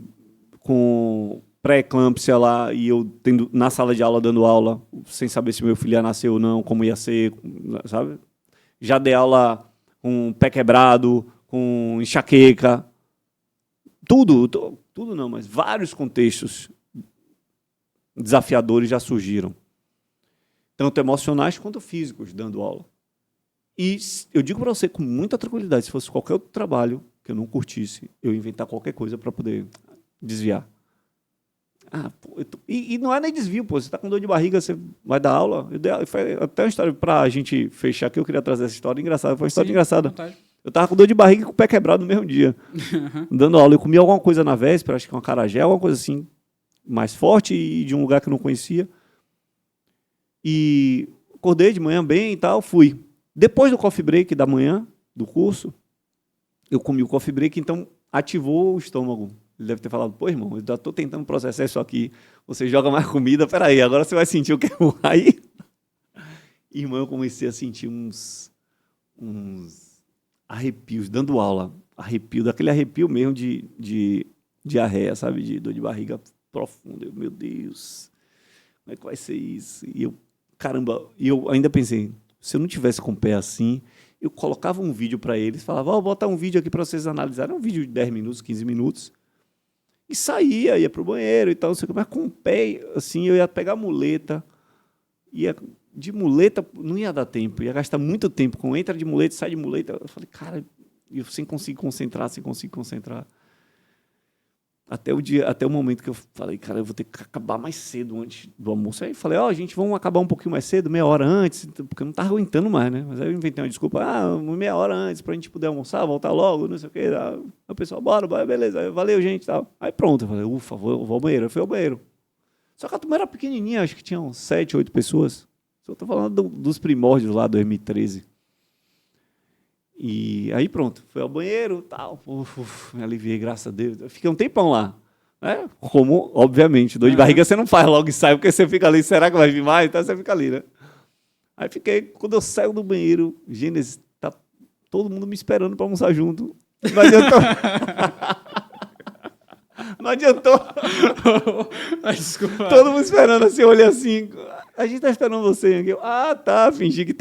com pré-eclâmpsia lá, e eu tendo, na sala de aula dando aula, sem saber se meu filho ia nascer ou não, como ia ser, sabe? Já dei aula com pé quebrado, com enxaqueca, tudo não, mas vários contextos desafiadores já surgiram. Tanto emocionais quanto físicos, dando aula. E eu digo para você com muita tranquilidade, se fosse qualquer outro trabalho que eu não curtisse, eu ia inventar qualquer coisa para poder desviar. E não é nem desvio, pô. Você está com dor de barriga, você vai dar aula. Foi até uma história para a gente fechar aqui, eu queria trazer essa história engraçada. Foi uma história engraçada. Vontade. Eu estava com dor de barriga e com o pé quebrado no mesmo dia, dando aula. Eu comi alguma coisa na véspera, acho que uma acarajé, alguma coisa assim, mais forte e de um lugar que eu não conhecia. E acordei de manhã bem e tal, fui. Depois do coffee break da manhã, do curso, eu comi o coffee break, então ativou o estômago. Ele deve ter falado, pô, irmão, eu já estou tentando processar isso aqui, você joga mais comida, peraí, agora você vai sentir o que? Aí, irmão, eu comecei a sentir uns arrepios, dando aula, daquele arrepio mesmo de diarreia, sabe, de dor de barriga profunda. Meu Deus, como é que vai ser isso? E eu, caramba, eu ainda pensei, se eu não tivesse com o pé assim, eu colocava um vídeo para eles, falava, vou botar um vídeo aqui para vocês analisarem, um vídeo de 10 minutos, 15 minutos, e saía, ia para o banheiro e tal, não sei o que, mas com o pé, assim, eu ia pegar a muleta, de muleta não ia dar tempo, ia gastar muito tempo, entra de muleta, sai de muleta, eu falei, cara, eu sem conseguir concentrar, até o momento que eu falei, cara, eu vou ter que acabar mais cedo antes do almoço. Aí falei, gente, vamos acabar um pouquinho mais cedo, meia hora antes, porque eu não estava aguentando mais, né? Mas aí eu inventei uma desculpa, meia hora antes, para a gente poder almoçar, voltar logo, não sei o quê. Aí o pessoal, bora, beleza, aí, valeu, gente, tal. Aí pronto, eu falei, ufa, vou ao banheiro. Eu fui ao banheiro. Só que a turma era pequenininha, acho que tinham 7, 8 pessoas. Só estou falando dos primórdios lá, 2013. E aí pronto, fui ao banheiro, tal, me aliviei, graças a Deus. Eu fiquei um tempão lá, né? Como, obviamente, dor de barriga você não faz logo e sai, porque você fica ali, será que vai vir mais? Então você fica ali, né? Aí fiquei, quando eu saio do banheiro, Gênesis, tá todo mundo me esperando para almoçar junto. Não adiantou. Não adiantou. Desculpa. Todo mundo esperando assim, eu olhei assim, a gente tá esperando você aqui. Tá, fingi que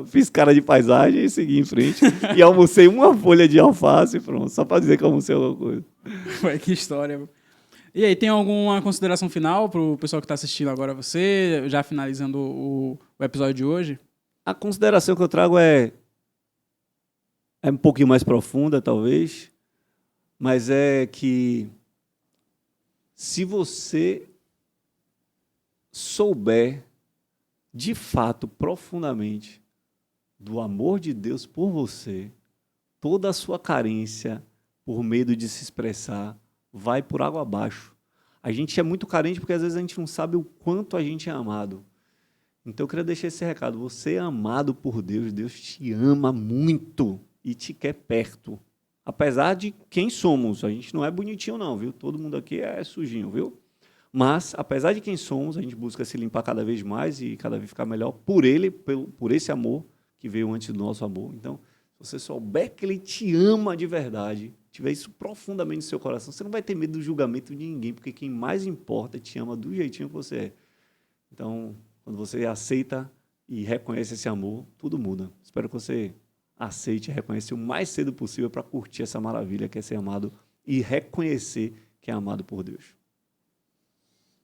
fiz cara de paisagem e segui em frente. E almocei uma folha de alface, pronto, só para dizer que eu almocei alguma coisa. Ué, que história. E aí, tem alguma consideração final pro pessoal que está assistindo agora você, já finalizando o episódio de hoje? A consideração que eu trago é um pouquinho mais profunda, talvez, mas é que se você souber de fato, profundamente, do amor de Deus por você, toda a sua carência por medo de se expressar vai por água abaixo. A gente é muito carente porque às vezes a gente não sabe o quanto a gente é amado. Então eu queria deixar esse recado. Você é amado por Deus, Deus te ama muito e te quer perto. Apesar de quem somos, a gente não é bonitinho não, viu? Todo mundo aqui é sujinho, viu? Mas, apesar de quem somos, a gente busca se limpar cada vez mais e cada vez ficar melhor por Ele, por esse amor que veio antes do nosso amor. Então, se você souber que Ele te ama de verdade, tiver isso profundamente no seu coração, você não vai ter medo do julgamento de ninguém, porque quem mais importa te ama do jeitinho que você é. Então, quando você aceita e reconhece esse amor, tudo muda. Espero que você aceite e reconheça o mais cedo possível para curtir essa maravilha que é ser amado e reconhecer que é amado por Deus.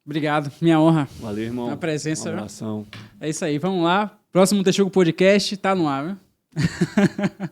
Obrigado, minha honra. Valeu, irmão. A presença. Um abração. É isso aí, vamos lá. Próximo Texugo Podcast tá no ar, viu?